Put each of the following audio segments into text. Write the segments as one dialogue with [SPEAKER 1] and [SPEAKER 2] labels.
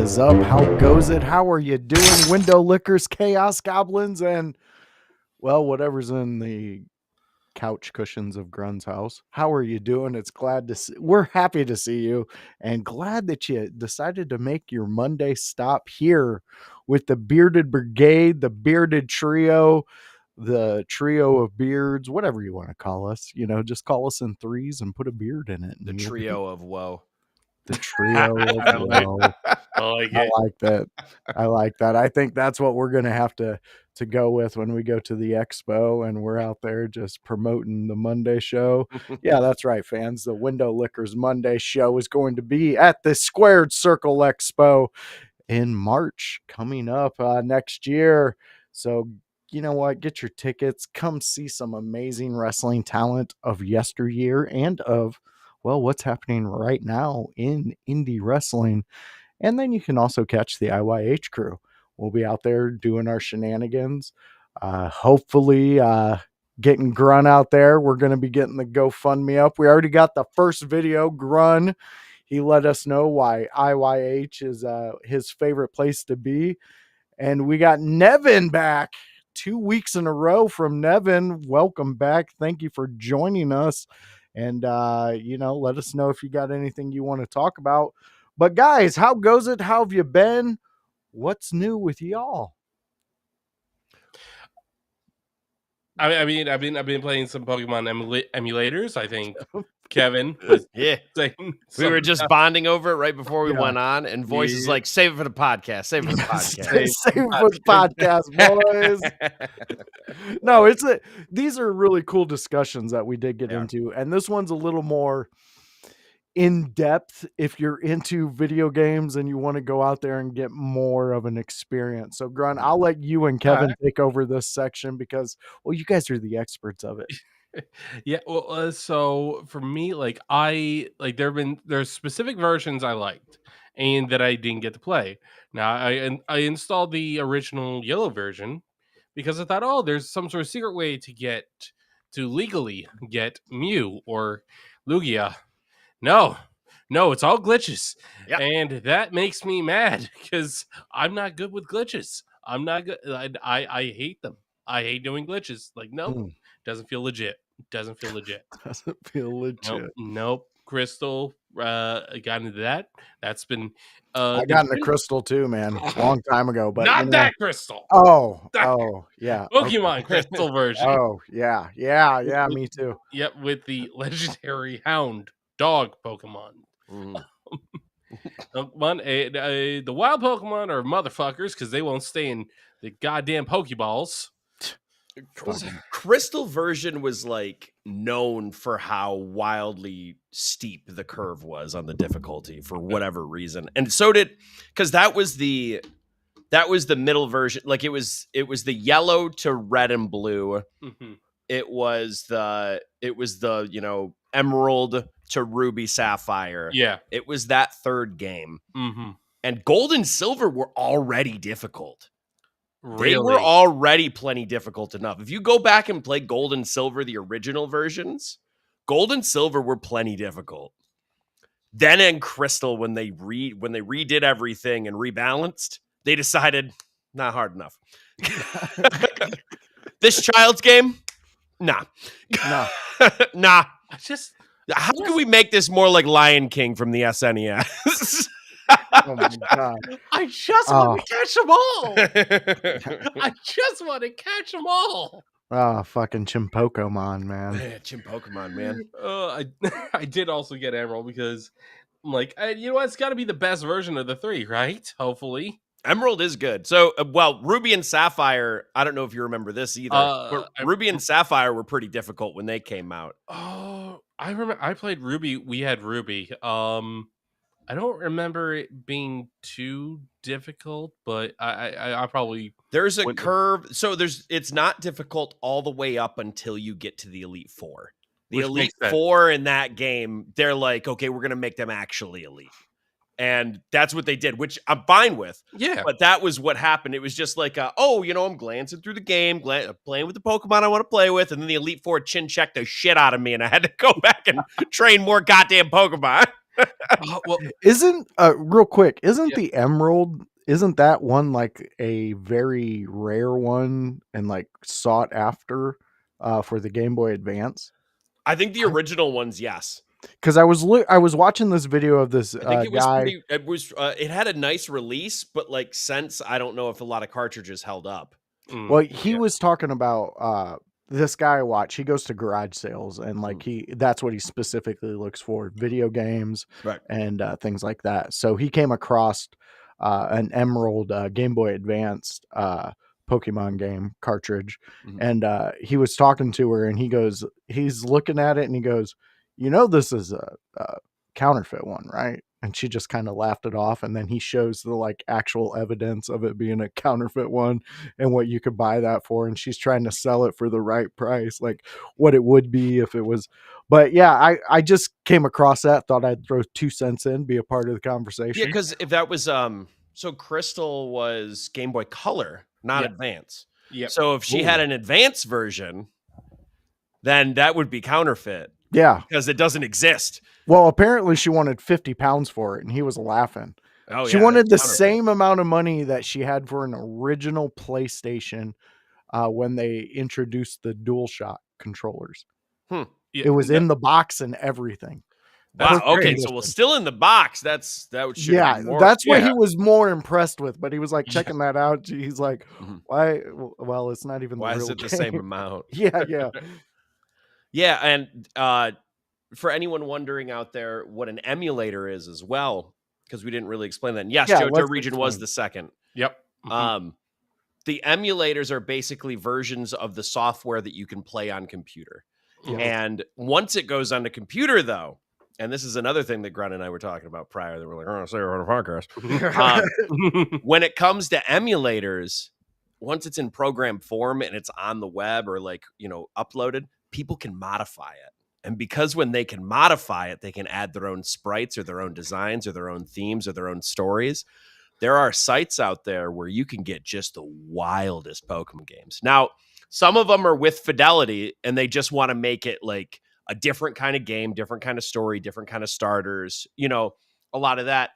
[SPEAKER 1] is up? How goes it? How are you doing? Window lickers, chaos goblins, and well, whatever's in the couch cushions of Grun's house. How are you doing? It's glad to see. We're happy to see you, and glad that you decided to make your Monday stop here with the Bearded Brigade, the Bearded Trio, the trio of beards, whatever you want to call us. You know, just call us in threes and put a beard in it.
[SPEAKER 2] The trio of woe.
[SPEAKER 1] The trio of
[SPEAKER 3] I like
[SPEAKER 1] woe.
[SPEAKER 3] it.
[SPEAKER 1] I like that. I like that. I think that's what we're gonna have to go with when we go to the expo and we're out there just promoting the Monday show. Yeah, that's right, fans. The Window Lickers Monday show is going to be at the Squared Circle Expo in March coming up next year. So you know what? Get your tickets. Come see some amazing wrestling talent of yesteryear and of, well, what's happening right now in indie wrestling. And then you can also catch the IYH crew. We'll be out there doing our shenanigans. Hopefully, getting Grun out there. We're going to be getting the GoFundMe up. We already got the first video. Grun, he let us know why IYH is his favorite place to be. And we got Nevin back 2 weeks in a row from Nevin. Welcome back. Thank you for joining us. And, let us know if you got anything you want to talk about. But guys, how goes it? How have you been? What's new with y'all?
[SPEAKER 3] I mean, I've been playing some Pokemon emulators. I think Kevin was saying
[SPEAKER 2] We were just bonding over it right before we went on, and Voice is like, save it for the podcast. Save it for the podcast.
[SPEAKER 1] Save it for the podcast, boys. No, these are really cool discussions that we did get into, and this one's a little more in depth if you're into video games and you want to go out there and get more of an experience. So Grun, I'll let you and Kevin take over this section because, well, you guys are the experts of it.
[SPEAKER 3] Yeah, well, so for me, there's specific versions I liked and that I didn't get to play. Now I installed the original yellow version because I thought, oh, there's some sort of secret way to legally get Mew or Lugia. No, it's all glitches. Yep. And that makes me mad because I'm not good with glitches. I'm not good. I hate them. I hate doing glitches. Like, nope, doesn't feel legit. Doesn't feel legit. Nope. Crystal got into that. That's been
[SPEAKER 1] I got into Crystal too, man, a long time ago. But
[SPEAKER 3] not that Crystal.
[SPEAKER 1] Yeah.
[SPEAKER 3] Pokemon Crystal version.
[SPEAKER 1] Yeah, me too.
[SPEAKER 3] Yep, with the legendary Hound dog Pokemon. The wild Pokemon are motherfuckers because they won't stay in the goddamn Pokeballs.
[SPEAKER 2] Crystal version was like known for how wildly steep the curve was on the difficulty for whatever reason, and so did because that was the middle version. Like it was the yellow to red and blue. Mm-hmm. It was the Emerald to Ruby Sapphire.
[SPEAKER 3] Yeah,
[SPEAKER 2] it was that third game.
[SPEAKER 3] Mm-hmm.
[SPEAKER 2] And Gold and Silver were already difficult.
[SPEAKER 3] Really?
[SPEAKER 2] They were already plenty difficult enough. If you go back and play Gold and Silver, the original versions, Gold and Silver were plenty difficult. Then in Crystal, when they redid everything and rebalanced, they decided not hard enough. This child's game, nah. How can we make this more like Lion King from the SNES?
[SPEAKER 1] Oh my god!
[SPEAKER 3] I just want to catch them all. I just want to catch them all.
[SPEAKER 1] Oh, fucking Chimpokemon, man.
[SPEAKER 2] Chimpokemon, man.
[SPEAKER 3] I did also get Emerald because I'm like, you know what? It's got to be the best version of the three, right? Hopefully.
[SPEAKER 2] Emerald is good. So, Ruby and Sapphire, I don't know if you remember this either, but Ruby and Sapphire were pretty difficult when they came out.
[SPEAKER 3] Oh, I remember I played Ruby. We had Ruby. I don't remember it being too difficult, but I probably...
[SPEAKER 2] There's a curve. So it's not difficult all the way up until you get to the Elite Four. The Elite Four in that game, they're like, okay, we're going to make them actually elite. And that's what they did, which I'm fine with.
[SPEAKER 3] Yeah.
[SPEAKER 2] But that was what happened. It was just like, I'm glancing through the game, playing with the Pokemon I want to play with. And then the Elite Four chin checked the shit out of me. And I had to go back and train more goddamn Pokemon.
[SPEAKER 3] Well,
[SPEAKER 1] Isn't real quick, isn't
[SPEAKER 3] Yeah.
[SPEAKER 1] the Emerald, isn't that one like a very rare one and like sought after for the Game Boy Advance?
[SPEAKER 2] I think the original ones, yes.
[SPEAKER 1] Because I was watching this video of this
[SPEAKER 2] I think it was
[SPEAKER 1] guy.
[SPEAKER 2] pretty. It was. It had a nice release, but like since I don't know if a lot of cartridges held up.
[SPEAKER 1] Well, he
[SPEAKER 3] Yeah.
[SPEAKER 1] was talking about this guy I watch. He goes to garage sales and like that's what he specifically looks for, video games
[SPEAKER 2] Right.
[SPEAKER 1] and things like that. So he came across an Emerald Game Boy Advance Pokemon game cartridge, and he was talking to her, and he's looking at it, and he goes, this is a counterfeit one, right? And she just kind of laughed it off, and then he shows the like actual evidence of it being a counterfeit one and what you could buy that for, and she's trying to sell it for the right price, like what it would be if it was. But yeah, I just came across that, thought I'd throw 2 cents in, be a part of the
[SPEAKER 2] Yeah,
[SPEAKER 1] conversation.
[SPEAKER 2] because if that was so Crystal was Game Boy Color, not Advance.
[SPEAKER 3] Yep.
[SPEAKER 2] So if she had an Advance version, then that would be counterfeit.
[SPEAKER 1] Yeah,
[SPEAKER 2] because it doesn't exist.
[SPEAKER 1] well, apparently she wanted 50 pounds for it, and he was laughing.
[SPEAKER 2] Oh,
[SPEAKER 1] She
[SPEAKER 2] yeah,
[SPEAKER 1] wanted the
[SPEAKER 2] that's counterfeit.
[SPEAKER 1] same amount of money that she had for an original PlayStation when they introduced the DualShock controllers.
[SPEAKER 3] Yeah,
[SPEAKER 1] It was in the box and everything.
[SPEAKER 2] Wow.
[SPEAKER 1] Perfect
[SPEAKER 2] Okay, so
[SPEAKER 1] condition.
[SPEAKER 2] still in the box. That should
[SPEAKER 1] Yeah,
[SPEAKER 2] be more.
[SPEAKER 1] that's what he was more impressed with. But he was like
[SPEAKER 3] Yeah.
[SPEAKER 1] checking that out. He's like, why? Well, it's not even
[SPEAKER 2] Why
[SPEAKER 1] the
[SPEAKER 2] is
[SPEAKER 1] real
[SPEAKER 2] it the
[SPEAKER 1] game.
[SPEAKER 2] same amount?
[SPEAKER 1] Yeah.
[SPEAKER 2] Yeah, and for anyone wondering out there what an emulator is as well, because we didn't really explain that. And yes,
[SPEAKER 1] Yeah,
[SPEAKER 2] JoJo
[SPEAKER 1] let's
[SPEAKER 2] Region was
[SPEAKER 1] explain.
[SPEAKER 2] the second.
[SPEAKER 3] Yep.
[SPEAKER 2] The emulators are basically versions of the software that you can play on computer. And once it goes on the computer, though, and this is another thing that Grunt and I were talking about prior that we're like, oh, say we're on a podcast. When it comes to emulators, once it's in program form and it's on the web or like, uploaded, people can modify it. And because when they can modify it, they can add their own sprites or their own designs or their own themes or their own stories. There are sites out there where you can get just the wildest Pokemon games. Now, some of them are with fidelity and they just want to make it like a different kind of game, different kind of story, different kind of starters, a lot of that.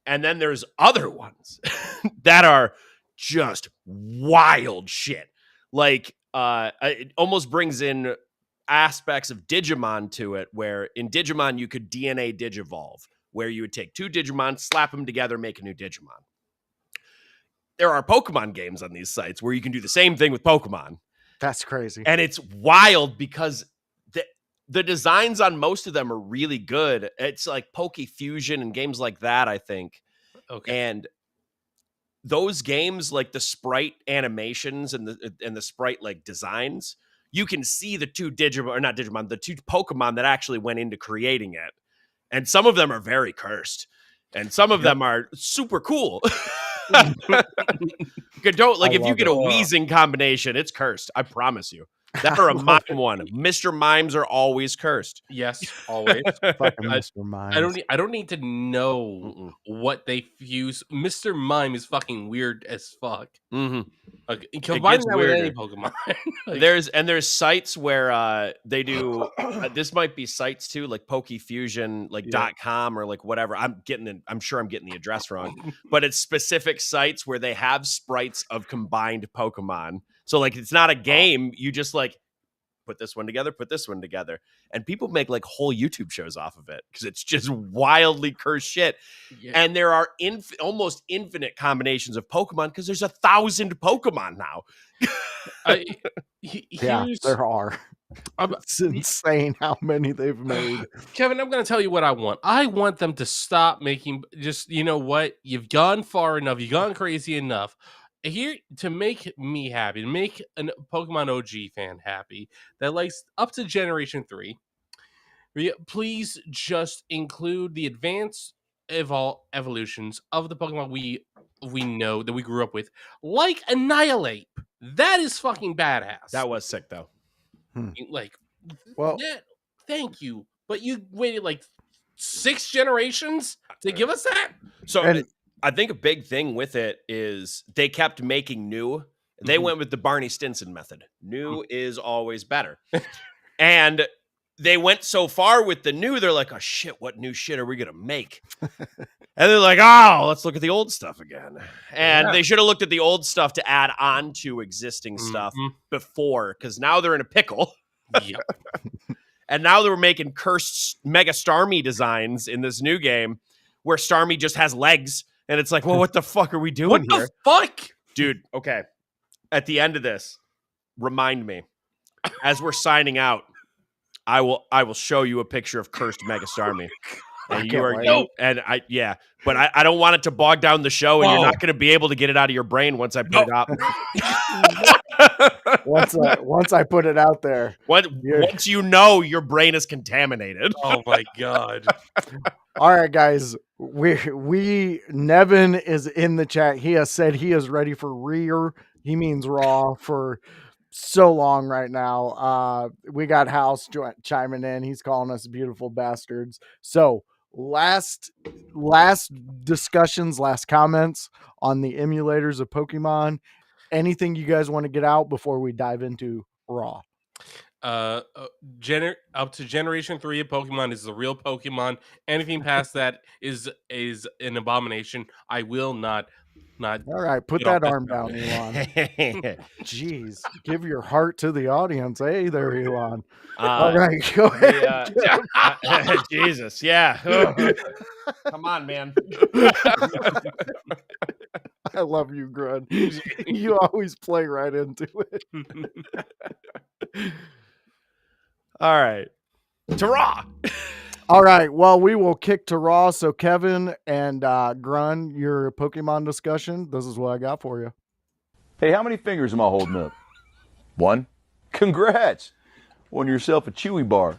[SPEAKER 2] And then there's other ones that are just wild shit. Like it almost brings in aspects of Digimon to it, where in Digimon you could DNA Digivolve, where you would take two Digimon, slap them together, make a new Digimon. There are Pokemon games on these sites where you can do the same thing with Pokemon.
[SPEAKER 1] That's crazy.
[SPEAKER 2] And it's wild because the designs on most of them are really good. It's like Poke Fusion and games like that, I think.
[SPEAKER 3] Okay.
[SPEAKER 2] And those games, like the sprite animations and the sprite like designs, you can see the two the two Pokemon that actually went into creating it. And some of them are very cursed. And some of them are super cool. If you get a Weezing combination, it's cursed. I promise you. That or a mime one. Mr. Mimes are always cursed.
[SPEAKER 3] Yes, always.
[SPEAKER 1] Fucking Mr. Mime.
[SPEAKER 3] I don't need to know what they fuse. Mr. Mime is fucking weird as fuck. Like, combining that with any Pokemon.
[SPEAKER 2] There's sites where they do this might be sites too, like PokeFusion, like .com or like whatever. I'm sure I'm getting the address wrong, but it's specific sites where they have sprites of combined Pokemon. So like it's not a game, you just like put this one together, and people make like whole YouTube shows off of it because it's just wildly cursed shit. And there are almost infinite combinations of Pokemon because there's 1,000 Pokemon now.
[SPEAKER 1] Yeah, there are. It's insane how many they've made.
[SPEAKER 3] Kevin, I'm going to tell you what I want. I want them to stop making you know what? You've gone far enough. You've gone crazy enough. Here to make me happy, to make a Pokemon OG fan happy that likes up to Generation 3, please just include the advanced evolutions of the Pokemon we know that we grew up with, like Annihilate. That is fucking badass.
[SPEAKER 2] That was sick though.
[SPEAKER 3] Like,
[SPEAKER 1] well,
[SPEAKER 3] thank you, but you waited like 6 generations to give us that.
[SPEAKER 2] So I think a big thing with it is they kept making new. They went with the Barney Stinson method. New is always better. And they went so far with the new, they're like, oh shit, what new shit are we gonna make? And they're like, oh, let's look at the old stuff again. And they should have looked at the old stuff to add on to existing stuff before, because now they're in a pickle.
[SPEAKER 3] Yep.
[SPEAKER 2] And now they're making cursed Mega Starmie designs in this new game where Starmie just has legs. And it's like, well, what the fuck are we doing here?
[SPEAKER 3] What the fuck?
[SPEAKER 2] Dude, okay. At the end of this, remind me, as we're signing out, I will show you a picture of cursed Mega Starmie. And but I don't want it to bog down the show, and you're not going to be able to get it out of your brain once I put it up.
[SPEAKER 1] once I put it out there,
[SPEAKER 2] once you know your brain is contaminated.
[SPEAKER 3] Oh my god!
[SPEAKER 1] All right, guys, Nevin is in the chat. He has said he is ready for rear. He means raw for so long right now. We got House chiming in. He's calling us beautiful bastards. So last discussions, last comments on the emulators of Pokemon. Anything you guys want to get out before we dive into raw?
[SPEAKER 3] Up to Generation 3 of Pokemon is the real Pokemon. Anything past that is an abomination. I will not.
[SPEAKER 1] All right, put that arm down, Elon. Jeez, give your heart to the audience. Hey there, Elon. All right, go ahead.
[SPEAKER 2] Jesus, yeah. Come on, man.
[SPEAKER 1] I love you, Grun. You always play right into it.
[SPEAKER 2] All right. To Raw.
[SPEAKER 1] All right. Well, we will kick to Raw. So, Kevin and Grun, your Pokemon discussion. This is what I got for you.
[SPEAKER 4] Hey, how many fingers am I holding up? 1. Congrats. Won yourself a Chewy bar.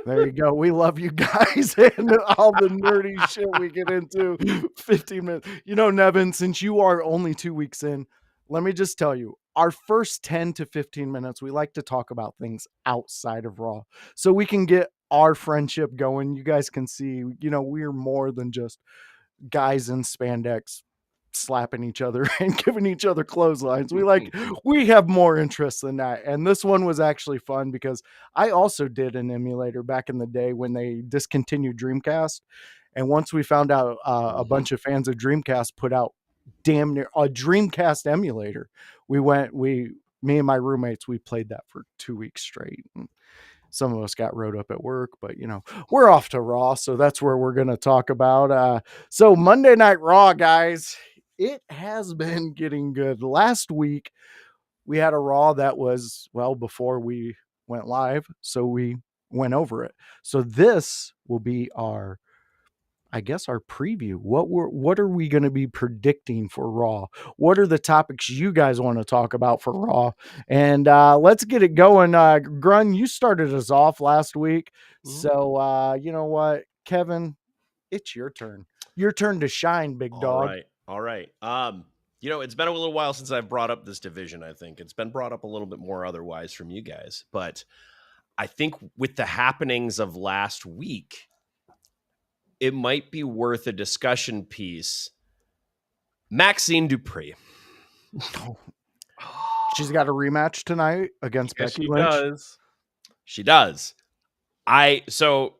[SPEAKER 1] There you go. We love you guys and all the nerdy shit we get into. 15 minutes. You know, Nevin, since you are only 2 weeks in, let me just tell you, our first 10 to 15 minutes, we like to talk about things outside of Raw so we can get our friendship going. You guys can see, you know, we're more than just guys in spandex slapping each other and giving each other clotheslines. We have more interest than that. And this one was actually fun because I also did an emulator back in the day when they discontinued Dreamcast. And once we found out a bunch of fans of Dreamcast put out damn near a Dreamcast emulator, me and my roommates, we played that for 2 weeks straight. And some of us got rode up at work, but you know, we're off to Raw. So that's where we're going to talk about. So Monday Night Raw, guys, it has been getting good. Last week, we had a Raw that was, well, before we went live, so we went over it. So this will be our preview. What are we going to be predicting for Raw? What are the topics you guys want to talk about for Raw? And let's get it going. Grun, you started us off last week. So you know what, Kevin, it's your turn. Your turn to shine, big dog.
[SPEAKER 2] All right. You know, it's been a little while since I've brought up this division. I think it's been brought up a little bit more otherwise from you guys, but I think with the happenings of last week, it might be worth a discussion piece. Maxine Dupree.
[SPEAKER 1] She's got a rematch tonight against Becky Lynch.
[SPEAKER 2] She does. So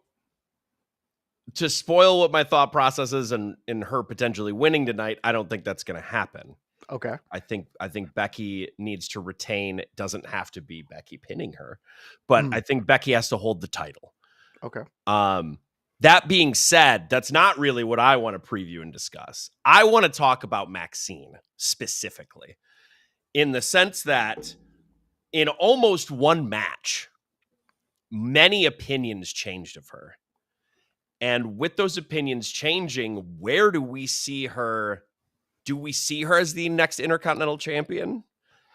[SPEAKER 2] to spoil what my thought process is in her potentially winning tonight, I don't think that's going to happen.
[SPEAKER 1] Okay.
[SPEAKER 2] I think Becky needs to retain. It doesn't have to be Becky pinning her, but I think Becky has to hold the title.
[SPEAKER 1] Okay.
[SPEAKER 2] That being said, that's not really what I want to preview and discuss. I want to talk about Maxine specifically in the sense that in almost one match, many opinions changed of her. And with those opinions changing, where do we see her? Do we see her as the next Intercontinental Champion?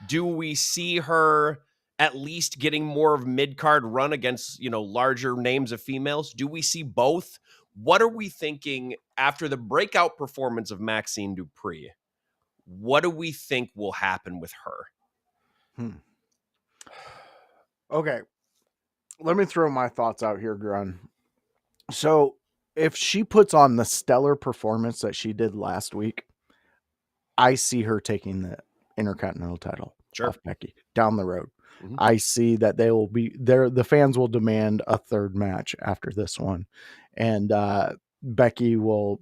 [SPEAKER 2] Do we see her at least getting more of mid-card run against, you know, larger names of females? Do we see both? What are we thinking after the breakout performance of Maxine Dupree? What do we think will happen with her?
[SPEAKER 1] Okay. Let me throw my thoughts out here, Grun. So if she puts on the stellar performance that she did last week, I see her taking the Intercontinental title off Becky down the road.
[SPEAKER 2] Mhm.
[SPEAKER 1] I see that they will be there. The fans will demand a third match after this one. And Becky will,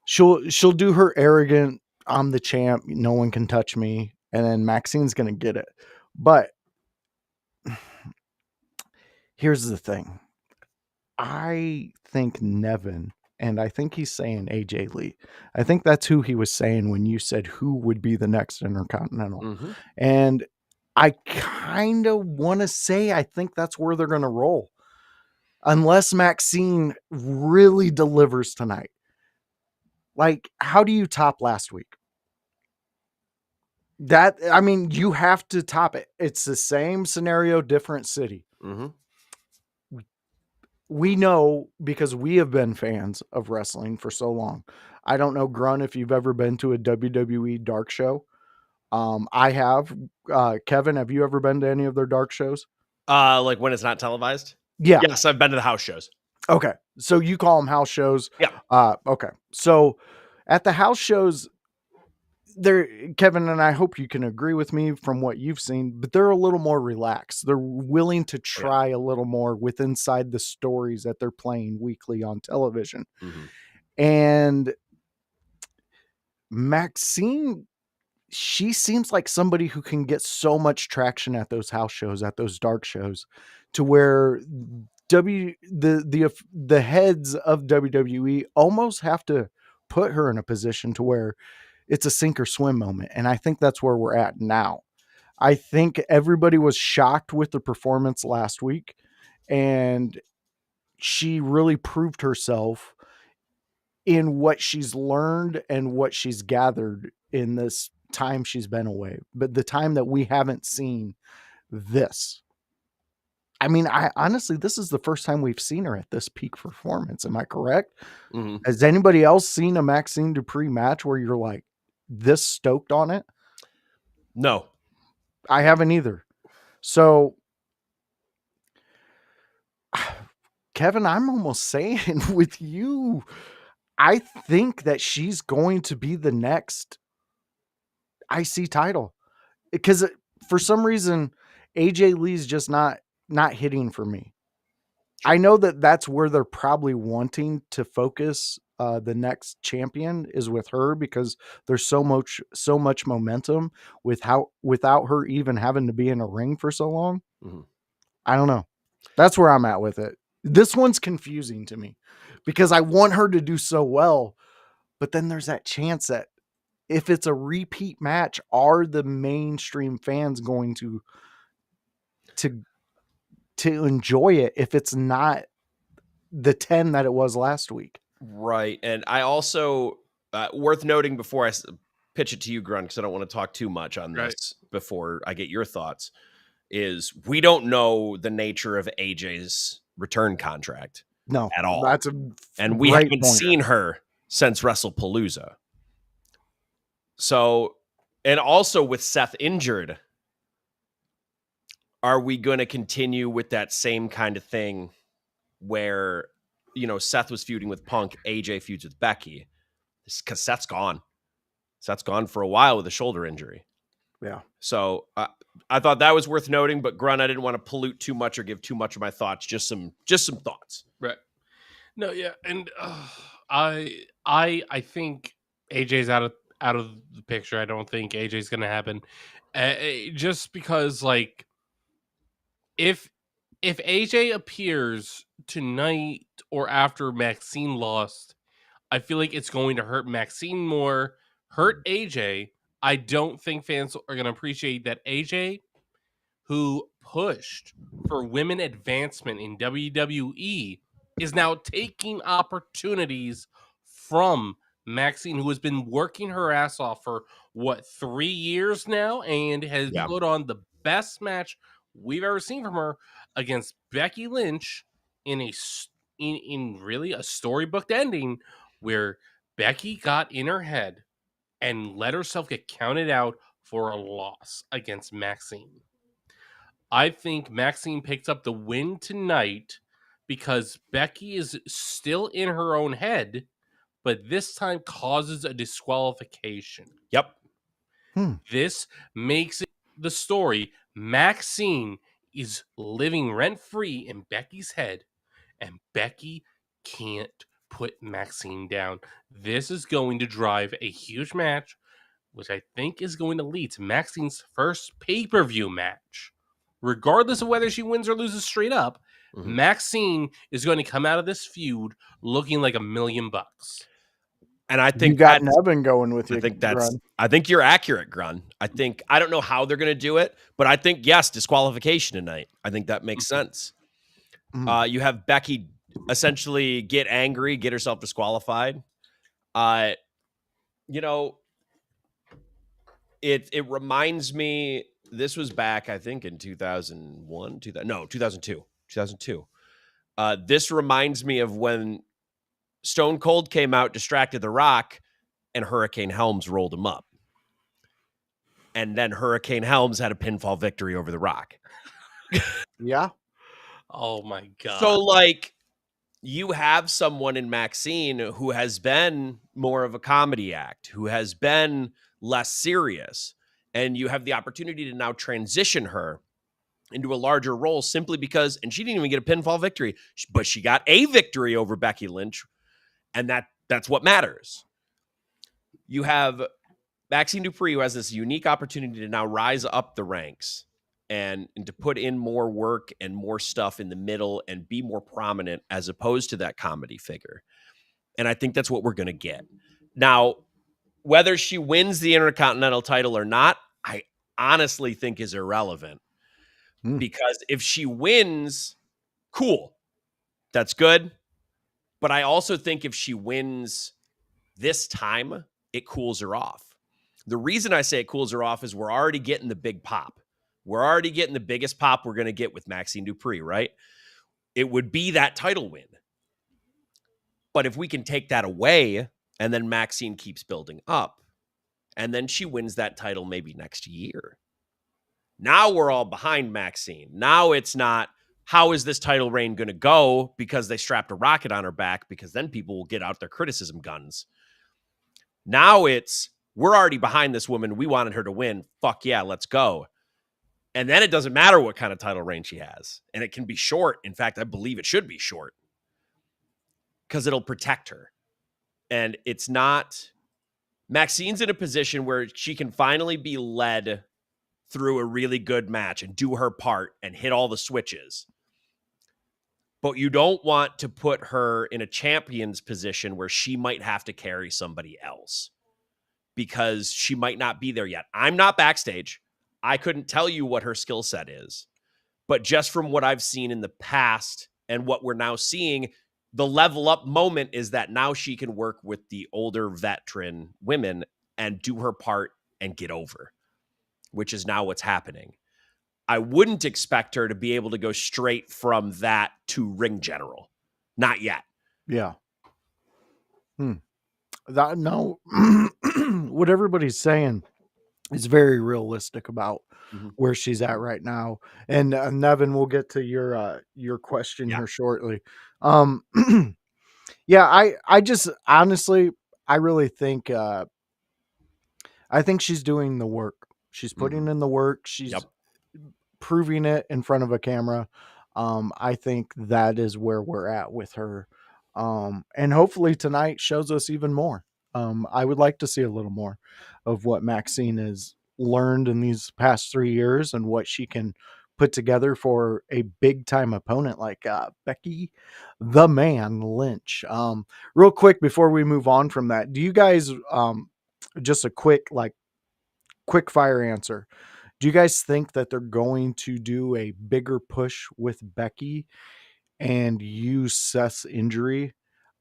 [SPEAKER 1] she'll do her arrogant, I'm the champ, no one can touch me. And then Maxine's going to get it. But here's the thing. I think Nevin, and I think he's saying AJ Lee. I think that's who he was saying when you said who would be the next Intercontinental.
[SPEAKER 2] Mhm.
[SPEAKER 1] And I kind of want to say I think that's where they're going to roll. Unless Maxine really delivers tonight. Like, how do you top last week? That, I mean, you have to top it. It's the same scenario, different city.
[SPEAKER 2] Mhm.
[SPEAKER 1] We know because we have been fans of wrestling for so long. I don't know, Grunt, if you've ever been to a WWE dark show. I have. Kevin, have you ever been to any of their dark shows?
[SPEAKER 2] Like when it's not televised?
[SPEAKER 1] Yeah.
[SPEAKER 2] Yes, I've been to the house shows.
[SPEAKER 1] Okay. So you call them house shows.
[SPEAKER 2] Yeah.
[SPEAKER 1] Okay. So at the house shows, they're, Kevin, and I hope you can agree with me from what you've seen, but they're a little more relaxed. They're willing to try a little more with inside the stories that they're playing weekly on television.
[SPEAKER 2] Mhm.
[SPEAKER 1] And Maxine, she seems like somebody who can get so much traction at those house shows, at those dark shows, to where the heads of WWE almost have to put her in a position to where it's a sink or swim moment. And I think that's where we're at now. I think everybody was shocked with the performance last week, and she really proved herself in what she's learned and what she's gathered in this time she's been away. But the time that we haven't seen this, I mean, I honestly, this is the first time we've seen her at this peak performance. Am I correct?
[SPEAKER 2] Mhm.
[SPEAKER 1] Has anybody else seen a Maxine Dupree match where you're like this stoked on it?
[SPEAKER 2] No.
[SPEAKER 1] I haven't either. So, Kevin, I'm almost saying with you, I think that she's going to be the next IC title, because for some reason AJ Lee's just not hitting for me. I know that that's where they're probably wanting to focus the next champion is with her, because there's so much momentum without her even having to be in a ring for so long.
[SPEAKER 2] Mhm.
[SPEAKER 1] I don't know. That's where I'm at with it. This one's confusing to me because I want her to do so well, but then there's that chance that if it's a repeat match, are the mainstream fans going to enjoy it if it's not the 10 that it was last week?
[SPEAKER 2] Right. And I also, worth noting before I pitch it to you, Grunt, because I don't want to talk too much on this before I get your thoughts, is we don't know the nature of AJ's return contract
[SPEAKER 1] No,
[SPEAKER 2] at all.
[SPEAKER 1] that's a
[SPEAKER 2] And we
[SPEAKER 1] great
[SPEAKER 2] haven't
[SPEAKER 1] point.
[SPEAKER 2] seen her since WrestlePalooza. So, and also with Seth injured, are we going to continue with that same kind of thing where, you know, Seth was feuding with Punk, AJ feuds with Becky? Because Seth's gone. Seth's gone for a while with a shoulder injury.
[SPEAKER 1] Yeah.
[SPEAKER 2] So I thought that was worth noting, but Grunt, I didn't want to pollute too much or give too much of my thoughts. Just some thoughts.
[SPEAKER 3] Right. No, yeah, and I think AJ's out of the picture. I don't think AJ's going to happen, just because, like, if AJ appears tonight or after Maxine lost, I feel like it's going to hurt Maxine more, hurt AJ. I don't think fans are going to appreciate that AJ, who pushed for women advancement in WWE, is now taking opportunities from Maxine, who has been working her ass off for 3 years now, and has put on the best match we've ever seen from her against Becky Lynch in really a storybooked ending where Becky got in her head and let herself get counted out for a loss against Maxine. I think Maxine picked up the win tonight because Becky is still in her own head, but this time causes a disqualification.
[SPEAKER 2] Yep.
[SPEAKER 3] This makes it the story, Maxine is living rent-free in Becky's head, and Becky can't put Maxine down. This is going to drive a huge match, which I think is going to lead to Maxine's first pay-per-view match. Regardless of whether she wins or loses straight up, Maxine is going to come out of this feud looking like $1 million.
[SPEAKER 2] And I
[SPEAKER 1] You
[SPEAKER 2] think
[SPEAKER 1] got
[SPEAKER 2] that's,
[SPEAKER 1] Nevin going with you.
[SPEAKER 2] I think you're accurate, Grun. I don't know how they're going to do it, but I think, yes, disqualification tonight. I think that makes sense. You have Becky essentially get angry, get herself disqualified. You know, it reminds me, this was back, I think, in 2001, 2002. This reminds me of when Stone Cold came out, distracted The Rock, and Hurricane Helms rolled him up. And then Hurricane Helms had a pinfall victory over The Rock.
[SPEAKER 1] Yeah.
[SPEAKER 3] Oh my God.
[SPEAKER 2] So, like, you have someone in Maxine who has been more of a comedy act, who has been less serious, and you have the opportunity to now transition her into a larger role simply because, and she didn't even get a pinfall victory, but she got a victory over Becky Lynch, and that's what matters. You have Maxine Dupree, who has this unique opportunity to now rise up the ranks and to put in more work and more stuff in the middle and be more prominent as opposed to that comedy figure. And I think that's what we're going to get. Now, whether she wins the Intercontinental title or not, I honestly think is irrelevant. Because if she wins, cool. That's good. But I also think if she wins this time, it cools her off. The reason I say it cools her off is we're already getting the big pop. We're already getting the biggest pop we're going to get with Maxine Dupree, right? It would be that title win. But if we can take that away and then Maxine keeps building up and then she wins that title maybe next year. Now we're all behind Maxine. Now it's not, how is this title reign going to go because they strapped a rocket on her back, because then people will get out their criticism guns. Now it's, we're already behind this woman. We wanted her to win. Fuck yeah, let's go. And then it doesn't matter what kind of title reign she has. And it can be short. In fact, I believe it should be short because it'll protect her. And it's not, Maxine's in a position where she can finally be led through a really good match and do her part and hit all the switches. But you don't want to put her in a champion's position where she might have to carry somebody else because she might not be there yet. I'm not backstage. I couldn't tell you what her skill set is. But just from what I've seen in the past and what we're now seeing, the level up moment is that now she can work with the older veteran women and do her part and get over, which is now what's happening. I wouldn't expect her to be able to go straight from that to ring general. Not yet.
[SPEAKER 1] Yeah. No, what everybody's saying is very realistic about where she's at right now. And Nevin, we'll get to your question here shortly. Yeah, I just honestly, I really think, I think she's doing the work. She's putting in the work. She's proving it in front of a camera. I think that is where we're at with her. And hopefully tonight shows us even more. I would like to see a little more of what Maxine has learned in these past 3 years and what she can put together for a big time opponent like Becky the Man Lynch. Real quick before we move on from that, do you guys just a quick fire answer? Do you guys think that they're going to do a bigger push with Becky and use Seth's injury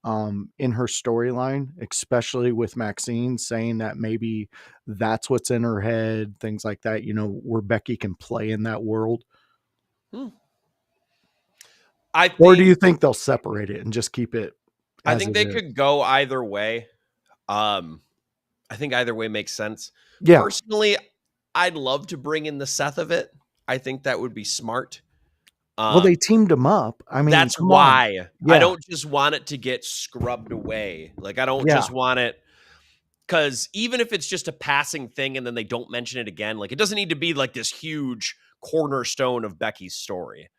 [SPEAKER 1] in her storyline, especially with Maxine saying that maybe that's what's in her head, things like that, where Becky can play in that world? Or do you think they'll separate it and just keep it?
[SPEAKER 2] I think they could go either way. I think either way makes sense.
[SPEAKER 1] Yeah.
[SPEAKER 2] Personally, I'd love to bring in the Seth of it. I think that would be smart.
[SPEAKER 1] Well, they teamed them up. I mean,
[SPEAKER 2] that's why I don't just want it to get scrubbed away. Like, I don't just want it, Because even if it's just a passing thing and then they don't mention it again, like it doesn't need to be like this huge cornerstone of Becky's story.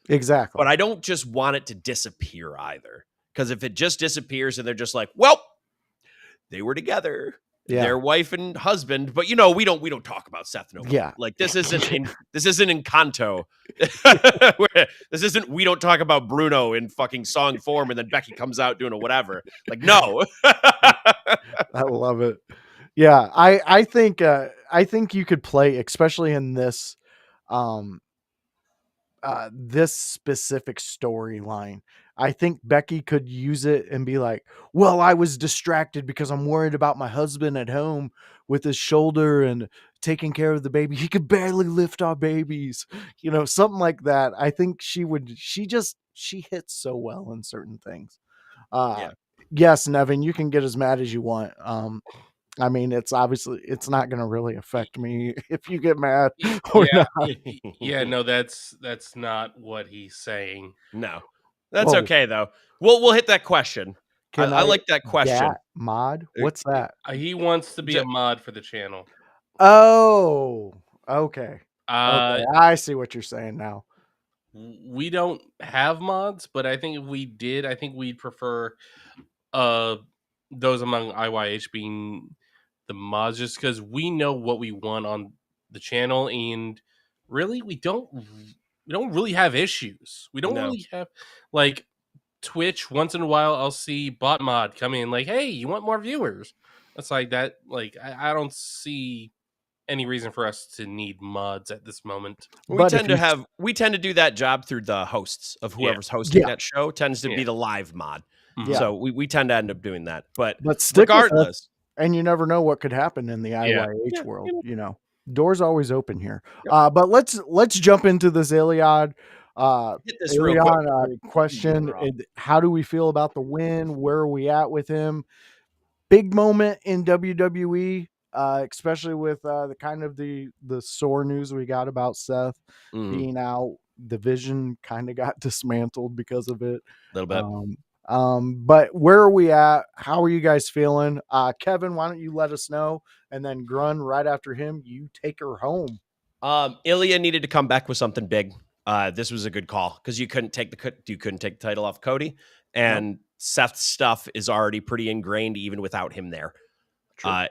[SPEAKER 1] Exactly.
[SPEAKER 2] But I don't just want it to disappear either. Because if it just disappears and they're just like, well, they were together, their wife and husband, but we don't talk about Seth no more.
[SPEAKER 1] Yeah.
[SPEAKER 2] Like this isn't Encanto. This isn't we don't talk about Bruno in fucking song form and then Becky comes out doing a whatever. Like no.
[SPEAKER 1] I love it. Yeah, I think you could play, especially in this this specific storyline. I think Becky could use it and be like, well, I was distracted because I'm worried about my husband at home with his shoulder and taking care of the baby. He could barely lift our babies, something like that. I think she hits so well in certain things.
[SPEAKER 2] Yeah.
[SPEAKER 1] Yes, Nevin, you can get as mad as you want. I mean, it's not going to really affect me if you get mad or not.
[SPEAKER 3] Yeah, no, that's not what he's saying.
[SPEAKER 2] No, that's okay though. We'll hit that question. I like that question.
[SPEAKER 1] Mod? What's that?
[SPEAKER 3] He wants to be a mod for the channel.
[SPEAKER 1] Oh, okay.
[SPEAKER 3] Okay,
[SPEAKER 1] I see what you're saying now.
[SPEAKER 3] We don't have mods, but I think if we did, I think we'd prefer those among IYH being the mods, just because we know what we want on the channel, and really we don't really have issues. We don't really have like Twitch. Once in a while, I'll see bot mod come in like, "Hey, you want more viewers?" It's like that. Like I don't see any reason for us to need mods at this moment.
[SPEAKER 2] We tend to do that job through the hosts of whoever's hosting that show tends to be the live mod.
[SPEAKER 1] Yeah.
[SPEAKER 2] So we tend to end up doing that. But
[SPEAKER 1] regardless, and you never know what could happen in the IYH world. Doors always open here. But let's jump into this Iliad.
[SPEAKER 2] Hit this real quick.
[SPEAKER 1] Question. How do we feel about the win? Where are we at with him? Big moment in WWE. Especially with the kind of the sore news we got about Seth being out. The Vision kind of got dismantled because of it.
[SPEAKER 2] A little bit.
[SPEAKER 1] But where are we at? How are you guys feeling? Kevin, why don't you let us know? And then Grun, right after him, you take her home.
[SPEAKER 2] Ilya needed to come back with something big. This was a good call because you couldn't take the title off Cody, and Seth's stuff is already pretty ingrained even without him there. True.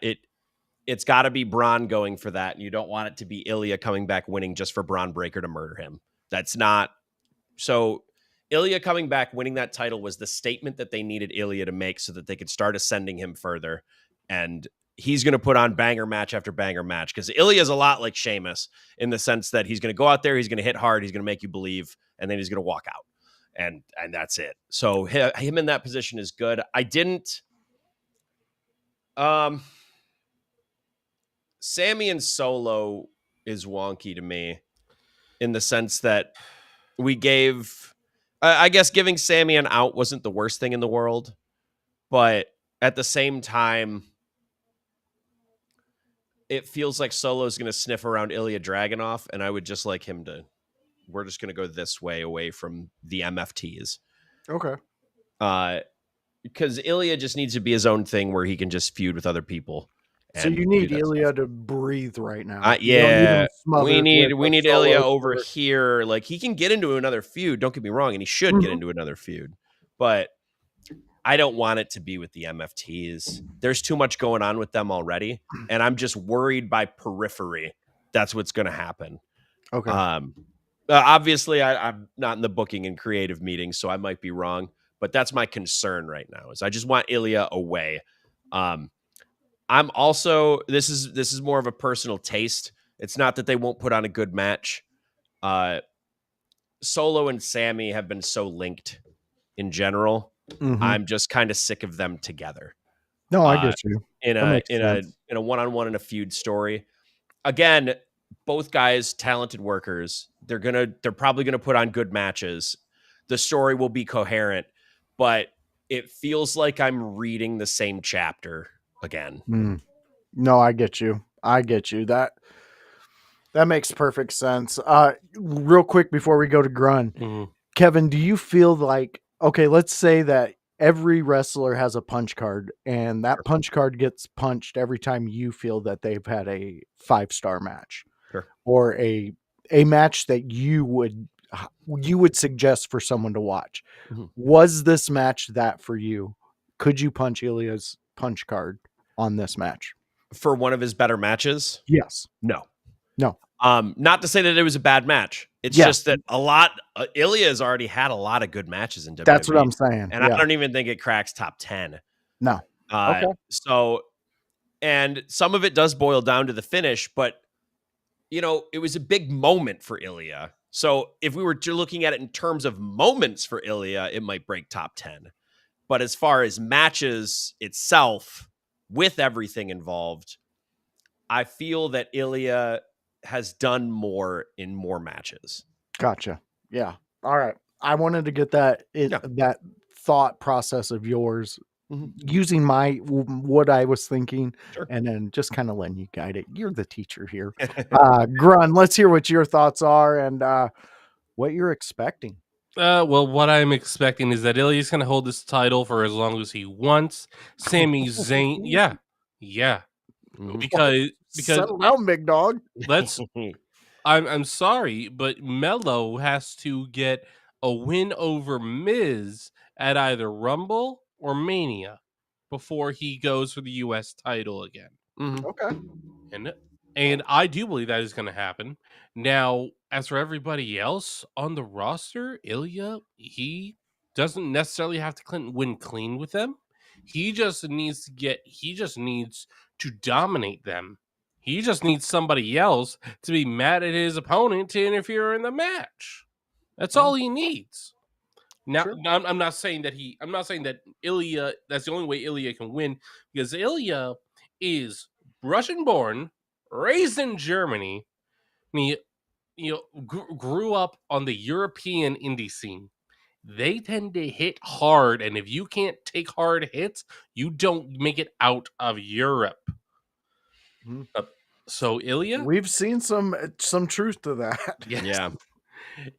[SPEAKER 2] It's got to be Braun going for that, and you don't want it to be Ilya coming back winning just for Braun Breaker to murder him. That's not so. Ilya coming back winning that title was the statement that they needed Ilya to make so that they could start ascending him further. And he's going to put on banger match after banger match because Ilya is a lot like Sheamus in the sense that he's going to go out there, he's going to hit hard, he's going to make you believe, and then he's going to walk out. And that's it. So him in that position is good. I didn't. Sammy and Solo is wonky to me in the sense that we gave, I guess giving Sammy an out wasn't the worst thing in the world, but at the same time, it feels like Solo's going to sniff around Ilya Dragunov, and I would just like him to, we're just going to go this way away from the MFTs.
[SPEAKER 1] Okay.
[SPEAKER 2] Because Ilya just needs to be his own thing where he can just feud with other people.
[SPEAKER 1] So you need Ilya to breathe right now.
[SPEAKER 2] We need Ilya over here. Like he can get into another feud. Don't get me wrong, and he should get into another feud. But I don't want it to be with the MFTs. There's too much going on with them already, and I'm just worried by periphery. That's what's going to happen.
[SPEAKER 1] Okay.
[SPEAKER 2] Obviously, I'm not in the booking and creative meetings, so I might be wrong. But that's my concern right now. Is I just want Ilya away. I'm also this is more of a personal taste. It's not that they won't put on a good match. Solo and Sammy have been so linked in general. Mm-hmm. I'm just kind of sick of them together.
[SPEAKER 1] No, I get you.
[SPEAKER 2] In a one-on-one in a feud story. Again, both guys talented workers. They're probably gonna put on good matches. The story will be coherent, but it feels like I'm reading the same chapter again.
[SPEAKER 1] No, I get you. That makes perfect sense. Real quick before we go to Grun, Kevin, do you feel like, okay, let's say that every wrestler has a punch card, and that punch card gets punched every time you feel that they've had a 5-star match
[SPEAKER 2] Sure.
[SPEAKER 1] or a match that you would suggest for someone to watch.
[SPEAKER 2] Mhm.
[SPEAKER 1] Was this match that for you? Could you punch Ilya's punch card on this match?
[SPEAKER 2] For one of his better matches?
[SPEAKER 1] Yes.
[SPEAKER 2] No.
[SPEAKER 1] No.
[SPEAKER 2] Not to say that it was a bad match. It's
[SPEAKER 1] Yeah.
[SPEAKER 2] just that Ilya has already had a lot of good matches in WWE.
[SPEAKER 1] That's what I'm saying.
[SPEAKER 2] And
[SPEAKER 1] Yeah.
[SPEAKER 2] I don't even think it cracks top 10.
[SPEAKER 1] No. Okay.
[SPEAKER 2] So, and some of it does boil down to the finish, but it was a big moment for Ilya. So if we were looking at it in terms of moments for Ilya, it might break top 10. But as far as matches itself, with everything involved, I feel that Ilya has done more in more matches.
[SPEAKER 1] Gotcha. Yeah. All right. I wanted to get that that thought process of yours using what I was thinking, and then just kind of letting you guide it. You're the teacher here. Grun, let's hear what your thoughts are and what you're expecting.
[SPEAKER 3] Well, what I'm expecting is that Ilya's going to hold this title for as long as he wants. Sami Zayn, yeah, because
[SPEAKER 1] settle down, big dog.
[SPEAKER 3] Let's. I'm sorry, but Melo has to get a win over Miz at either Rumble or Mania before he goes for the U.S. title again.
[SPEAKER 1] Okay.
[SPEAKER 3] And I do believe that is going to happen. Now, as for everybody else on the roster, Ilya, he doesn't necessarily have to win clean with them. He just needs to dominate them. He just needs somebody else to be mad at his opponent to interfere in the match. That's all he needs. Now, I'm not saying that Ilya, that's the only way Ilya can win, because Ilya is Russian born, raised in Germany, and he grew up on the European indie scene. They tend to hit hard, and if you can't take hard hits, you don't make it out of Europe. So Ilya,
[SPEAKER 1] we've seen some truth to that.
[SPEAKER 3] Yes.
[SPEAKER 2] Yeah.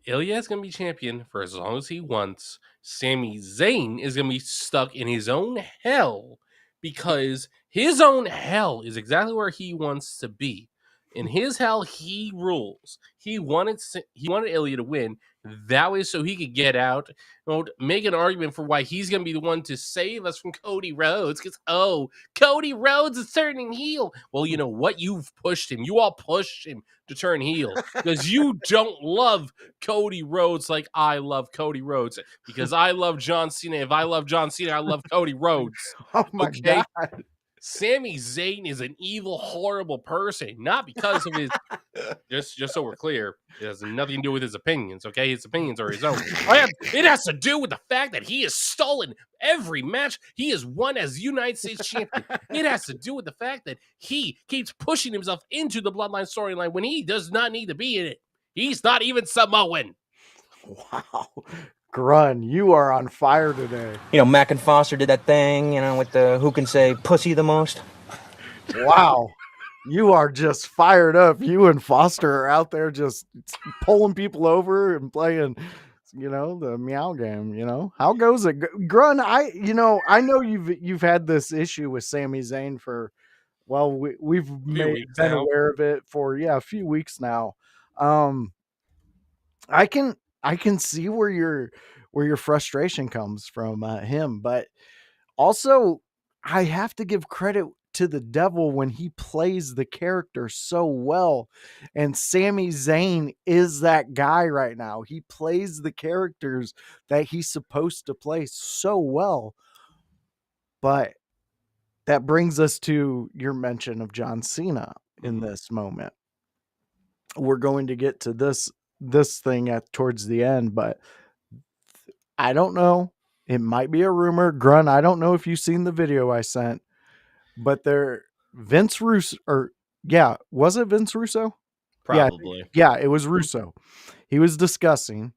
[SPEAKER 3] Ilya is going to be champion for as long as he wants. Sami Zayn is going to be stuck in his own hell because his own hell is exactly where he wants to be. In his hell, he rules. He wanted Ilya to win. That way, so he could get out, make an argument for why he's going to be the one to save us from Cody Rhodes. Because, Cody Rhodes is turning heel. Well, you know what? You've pushed him. You all pushed him to turn heel because you don't love Cody Rhodes like I love Cody Rhodes. Because I love John Cena. If I love John Cena, I love Cody Rhodes.
[SPEAKER 1] Oh my God.
[SPEAKER 3] Sami Zayn is an evil, horrible person, not because of his. Just so we're clear, it has nothing to do with his opinions. Okay, his opinions are his own. It has to do with the fact that he has stolen every match he has won as United States champion. It has to do with the fact that he keeps pushing himself into the Bloodline storyline when he does not need to be in it. He's not even Samoan.
[SPEAKER 1] Wow. Grun, you are on fire today.
[SPEAKER 5] Mac and Foster did that thing, with the who can say pussy the most.
[SPEAKER 1] Wow. You are just fired up. You and Foster are out there just pulling people over and playing, the meow game, How goes it? Grun, I know you've had this issue with Sami Zayn for, well, we've been aware of it for, a few weeks now. I can see where your frustration comes from him, but also I have to give credit to the devil when he plays the character so well, and Sami Zayn is that guy right now. He plays the characters that he's supposed to play so well. But that brings us to your mention of John Cena in this moment. We're going to get to this thing towards the end, but I don't know. It might be a rumor. Grun, I don't know if you've seen the video I sent, but Vince Russo, was it Vince Russo?
[SPEAKER 2] Probably.
[SPEAKER 1] Yeah, it was Russo. He was discussing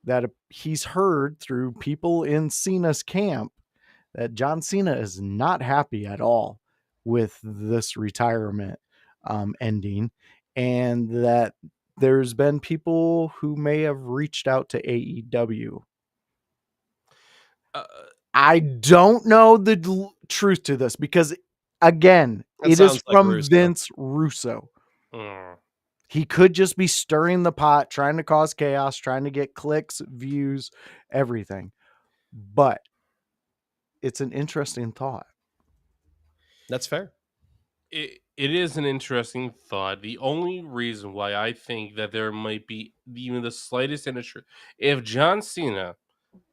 [SPEAKER 1] that he's heard through people in Cena's camp that John Cena is not happy at all with this retirement ending, and that there's been people who may have reached out to AEW. I don't know the truth to this because, again,
[SPEAKER 2] That
[SPEAKER 1] it is
[SPEAKER 2] sounds like
[SPEAKER 1] from
[SPEAKER 2] Russo.
[SPEAKER 1] Vince Russo. He could just be stirring the pot, trying to cause chaos, trying to get clicks, views, everything. But it's an interesting thought.
[SPEAKER 2] That's fair.
[SPEAKER 3] It is an interesting thought. The only reason why I think that there might be even the slightest interest, if John Cena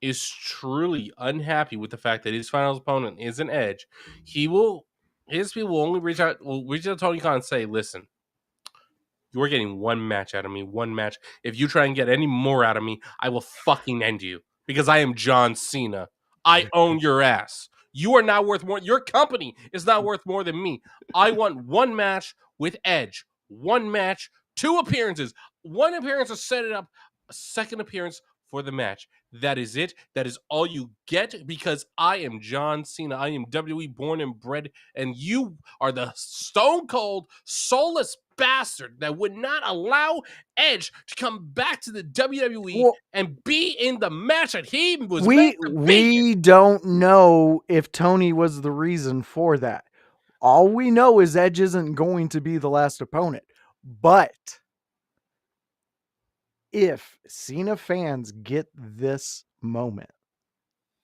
[SPEAKER 3] is truly unhappy with the fact that his final opponent is an Edge, his people will only reach out to Tony Khan and say, listen, you're getting one match out of me, one match. If you try and get any more out of me, I will fucking end you because I am John Cena. I own your ass. You are not worth more. Your company is not worth more than me. I want one match with Edge. One match, 2 appearances. 1 appearance to set it up, a second appearance for the match. That is it. That is all you get because I am John Cena. I am WWE born and bred, and you are the stone cold, soulless bastard that would not allow Edge to come back to the WWE
[SPEAKER 1] Well,
[SPEAKER 3] and be in the match that he was made to be in.
[SPEAKER 1] we don't know if Tony was the reason for that. All we know is Edge isn't going to be the last opponent. But if Cena fans get this moment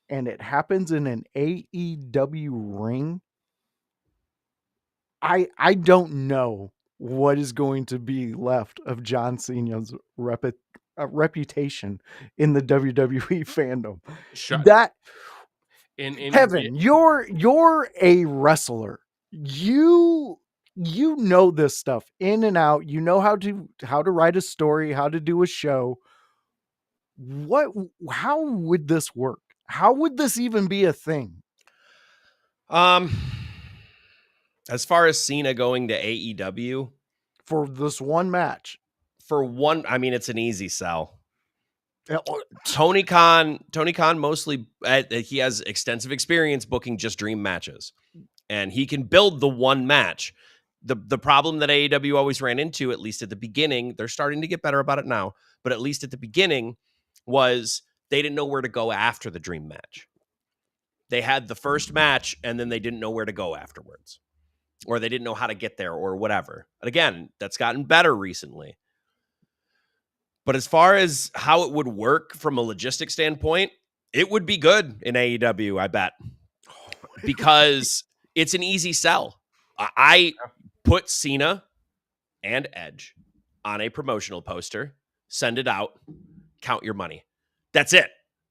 [SPEAKER 1] and it happens in an AEW ring, I don't know what is going to be left of John Cena's reputation in the WWE fandom. That Kevin, you're a wrestler. You know this stuff in and out. You know how to write a story, how to do a show. How would this work? How would this even be a thing?
[SPEAKER 2] As far as Cena going to AEW
[SPEAKER 1] for this one match,
[SPEAKER 2] I mean, it's an easy sell. Tony Khan mostly he has extensive experience booking just dream matches, and he can build the one match. The problem that AEW always ran into, at least at the beginning, they're starting to get better about it now, but at least at the beginning, was they didn't know where to go after the dream match. They had the first match, and then they didn't know where to go afterwards, or they didn't know how to get there, or whatever. And again, that's gotten better recently. But as far as how it would work from a logistic standpoint, it would be good in AEW, I bet, because it's an easy sell. I put Cena and Edge on a promotional poster, send it out, count your money. That's it.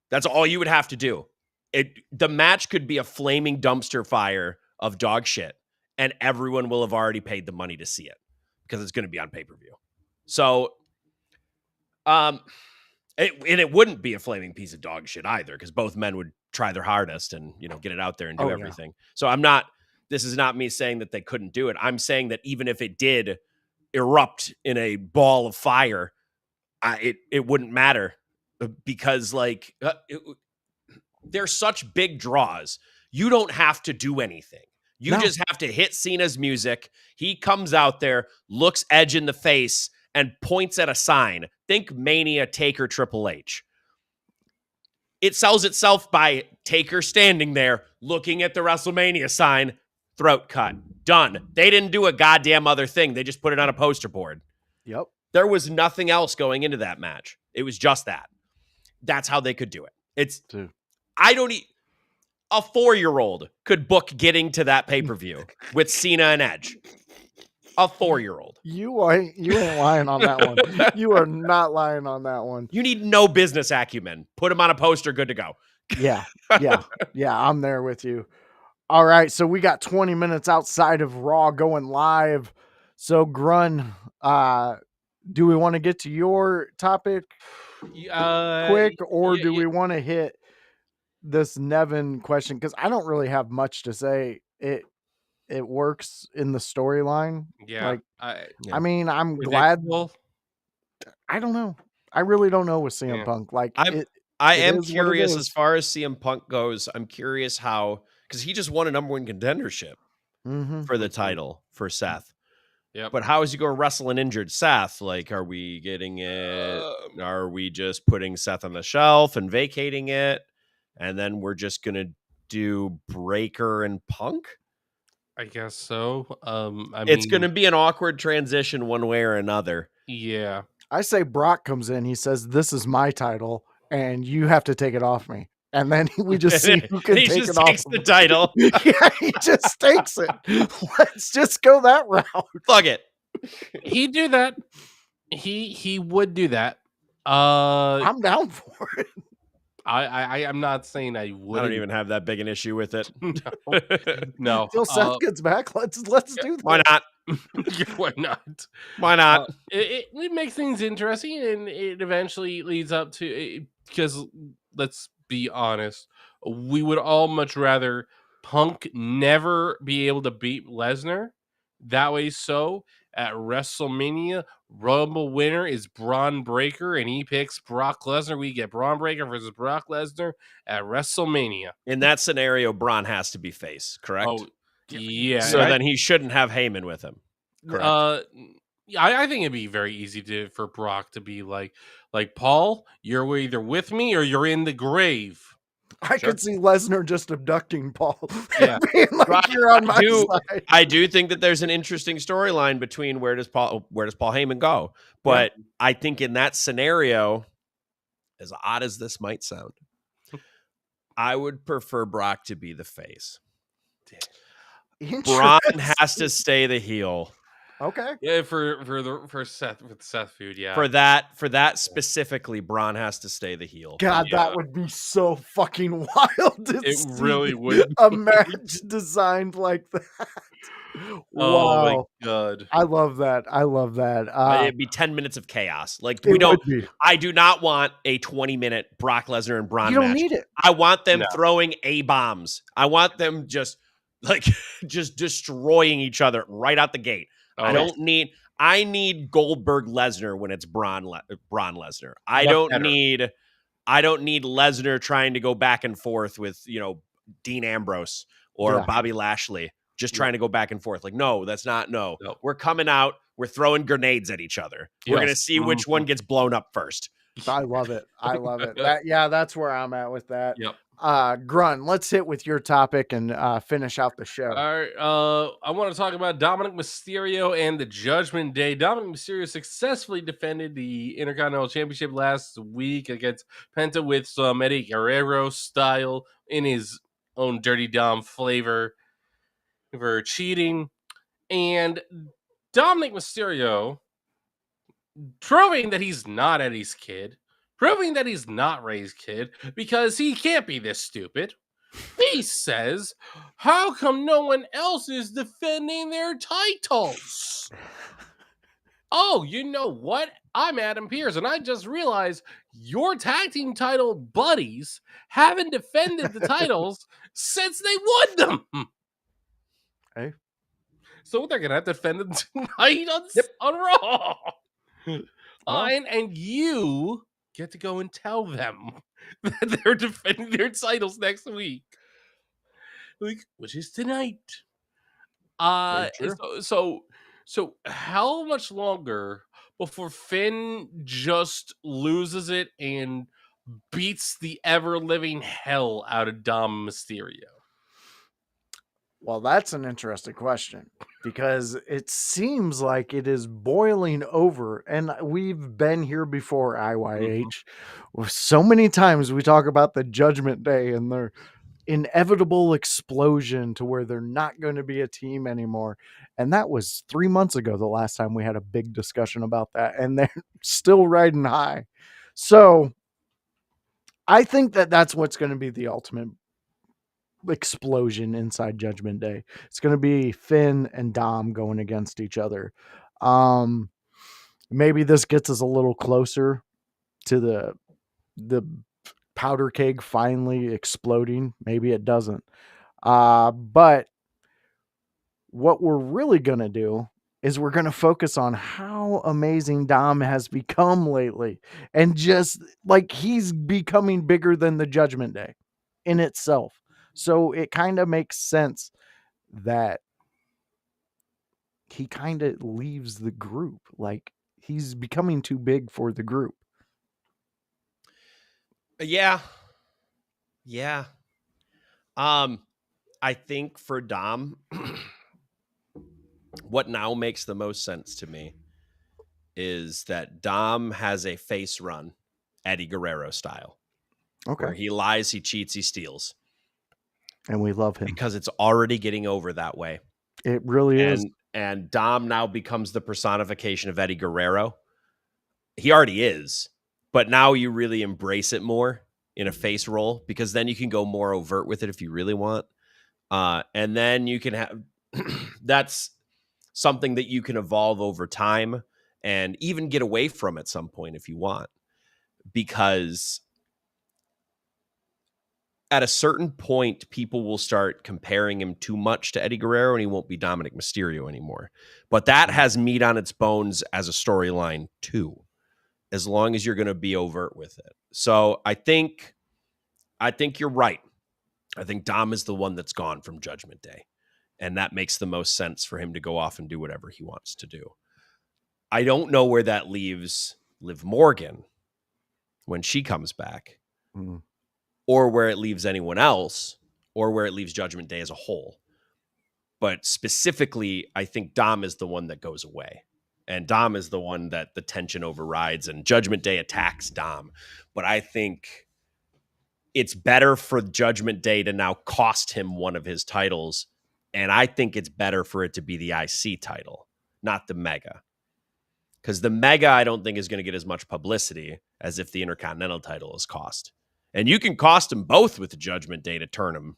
[SPEAKER 2] That's all you would have to do. The match could be a flaming dumpster fire of dog shit, and everyone will have already paid the money to see it because it's going to be on pay-per-view. So, it wouldn't be a flaming piece of dog shit either, because both men would try their hardest and get it out there and do everything. Yeah. So this is not me saying that they couldn't do it. I'm saying that even if it did erupt in a ball of fire, it wouldn't matter because they're such big draws. You don't have to do anything. You just have to hit Cena's music. He comes out there, looks Edge in the face, and points at a sign. Think Mania, Taker, Triple H. It sells itself by Taker standing there, looking at the WrestleMania sign, throat cut. Done. They didn't do a goddamn other thing. They just put it on a poster board.
[SPEAKER 1] Yep.
[SPEAKER 2] There was nothing else going into that match. It was just that. That's how they could do it. A 4-year-old could book getting to that pay-per-view with Cena and Edge. A 4-year-old.
[SPEAKER 1] You ain't lying on that one. You are not lying on that one.
[SPEAKER 2] You need no business acumen. Put him on a poster, good to go.
[SPEAKER 1] Yeah. I'm there with you. All right, so we got 20 minutes outside of Raw going live. So Grun, do we want to get to your topic quick, or do we want to hit this Nevin question? Because I don't really have much to say. It works in the storyline.
[SPEAKER 3] Yeah.
[SPEAKER 1] I mean, I'm glad. I don't know. I really don't know with CM Punk.
[SPEAKER 2] I am curious as far as CM Punk goes. I'm curious how, because he just won a number 1 contendership for the title for Seth.
[SPEAKER 3] Yeah.
[SPEAKER 2] But how is he going to wrestle an injured Seth? Are we getting it? Are we just putting Seth on the shelf and vacating it? and then we're just gonna do Breaker and Punk.
[SPEAKER 3] I guess so.
[SPEAKER 2] It's gonna be an awkward transition one way or another.
[SPEAKER 3] Yeah.
[SPEAKER 1] I say Brock comes in, he says, "This is my title, and you have to take it off me." And then we just see who can
[SPEAKER 2] he
[SPEAKER 1] take
[SPEAKER 2] just
[SPEAKER 1] it
[SPEAKER 2] takes
[SPEAKER 1] off
[SPEAKER 2] the
[SPEAKER 1] him.
[SPEAKER 2] title.
[SPEAKER 1] Yeah, he just takes it. Let's just go that route.
[SPEAKER 2] Fuck it.
[SPEAKER 3] He'd do that. He would do that.
[SPEAKER 1] I'm down for it.
[SPEAKER 3] I'm not saying I
[SPEAKER 2] I
[SPEAKER 3] wouldn't.
[SPEAKER 2] don't even have that big an issue with it.
[SPEAKER 3] No.
[SPEAKER 1] Until Seth gets back, let's do that.
[SPEAKER 2] Why not?
[SPEAKER 3] Why not?
[SPEAKER 2] Why not?
[SPEAKER 3] It makes things interesting, and it eventually leads up to, because let's be honest, we would all much rather Punk never be able to beat Lesnar. That way, so at WrestleMania, Rumble winner is Braun Breaker, and he picks Brock Lesnar. We get Braun Breaker versus Brock Lesnar at WrestleMania.
[SPEAKER 2] In that scenario, Braun has to be face, correct?
[SPEAKER 3] Oh, yeah.
[SPEAKER 2] So then he shouldn't have Heyman with him. Correct.
[SPEAKER 3] Yeah, I think it'd be very easy for Brock to be like Paul, you're either with me or you're in the grave.
[SPEAKER 1] I could see Lesnar just abducting Paul.
[SPEAKER 3] Yeah.
[SPEAKER 1] Being like, you're on my side.
[SPEAKER 2] I do think that there's an interesting storyline between where does Paul Heyman go? But I think in that scenario, as odd as this might sound, I would prefer Brock to be the face. Braun has to stay the heel.
[SPEAKER 1] Okay.
[SPEAKER 3] Yeah, for Seth food, yeah.
[SPEAKER 2] For that specifically, Braun has to stay the heel.
[SPEAKER 1] God, that would be so fucking wild to
[SPEAKER 3] It
[SPEAKER 1] see
[SPEAKER 3] really would.
[SPEAKER 1] a match designed like that.
[SPEAKER 3] Oh my
[SPEAKER 1] Wow.
[SPEAKER 3] god.
[SPEAKER 1] I love that.
[SPEAKER 2] It'd be 10 minutes of chaos. Like
[SPEAKER 1] be.
[SPEAKER 2] I do not want a 20-minute Brock Lesnar and Braun
[SPEAKER 1] You don't
[SPEAKER 2] match.
[SPEAKER 1] need it.
[SPEAKER 2] I want them throwing A-bombs. I want them just destroying each other right out the gate. I need Goldberg Lesnar when it's Braun Lesnar. I don't need Lesnar trying to go back and forth with, Dean Ambrose or Bobby Lashley just trying to go back and forth. Like, no, that's not no. We're coming out, we're throwing grenades at each other. We're going to see which one gets blown up first.
[SPEAKER 1] I love it. That's where I'm at with that.
[SPEAKER 3] Yep.
[SPEAKER 1] Grun, let's hit with your topic and finish out the show.
[SPEAKER 3] All right. I want to talk about Dominic Mysterio and the Judgment Day. Dominic Mysterio successfully defended the Intercontinental Championship last week against Penta with some Eddie Guerrero style in his own Dirty Dom flavor for cheating. And Dominic Mysterio, proving that he's not Eddie's kid, proving that he's not Ray's kid, because he can't be this stupid. He says, how come no one else is defending their titles? Oh, you know what? I'm Adam Pearce, and I just realized your tag team title buddies haven't defended the titles since they won them.
[SPEAKER 1] Hey.
[SPEAKER 3] So they're going to have to defend them tonight on Raw. And you get to go and tell them that they're defending their titles next week, which is tonight. So how much longer before Finn just loses it and beats the ever living hell out of Dom Mysterio?
[SPEAKER 1] Well, that's an interesting question, because it seems like it is boiling over, and we've been here before, IYH. So many times we talk about the Judgment Day and their inevitable explosion to where they're not going to be a team anymore. And that was 3 months ago, the last time we had a big discussion about that, and they're still riding high. So I think that that's what's going to be the ultimate explosion inside Judgment Day. It's going to be Finn and Dom going against each other. Maybe this gets us a little closer to the powder keg finally exploding. Maybe it doesn't. But what we're really going to do is we're going to focus on how amazing Dom has become lately, and just like he's becoming bigger than the Judgment Day in itself. So it kind of makes sense that he kind of leaves the group. Like, he's becoming too big for the group.
[SPEAKER 2] Yeah. Yeah. I think for Dom, what now makes the most sense to me is that Dom has a face run, Eddie Guerrero style,
[SPEAKER 1] Okay.
[SPEAKER 2] where he lies, he cheats, he steals,
[SPEAKER 1] And we love him.
[SPEAKER 2] because it's already getting over that way.
[SPEAKER 1] It really is.
[SPEAKER 2] And Dom now becomes the personification of Eddie Guerrero. He already is, but now you really embrace it more in a face role, because then you can go more overt with it if you really want. And then you can have that's something that you can evolve over time and even get away from at some point if you want, because at a certain point, people will start comparing him too much to Eddie Guerrero and he won't be Dominic Mysterio anymore. But that has meat on its bones as a storyline too, as long as you're going to be overt with it. So I think you're right. I think Dom is the one that's gone from Judgment Day, and that makes the most sense for him to go off and do whatever he wants to do. I don't know where that leaves Liv Morgan when she comes back, or where it leaves anyone else, or where it leaves Judgment Day as a whole. But specifically, I think Dom is the one that goes away. And Dom is the one that the tension overrides, and Judgment Day attacks Dom. But I think it's better for Judgment Day to now cost him one of his titles. And I think it's better for it to be the IC title, not the Mega. Because the Mega, I don't think, is going to get as much publicity as if the Intercontinental title is cost. And you can cost them both with the Judgment Day to turn them.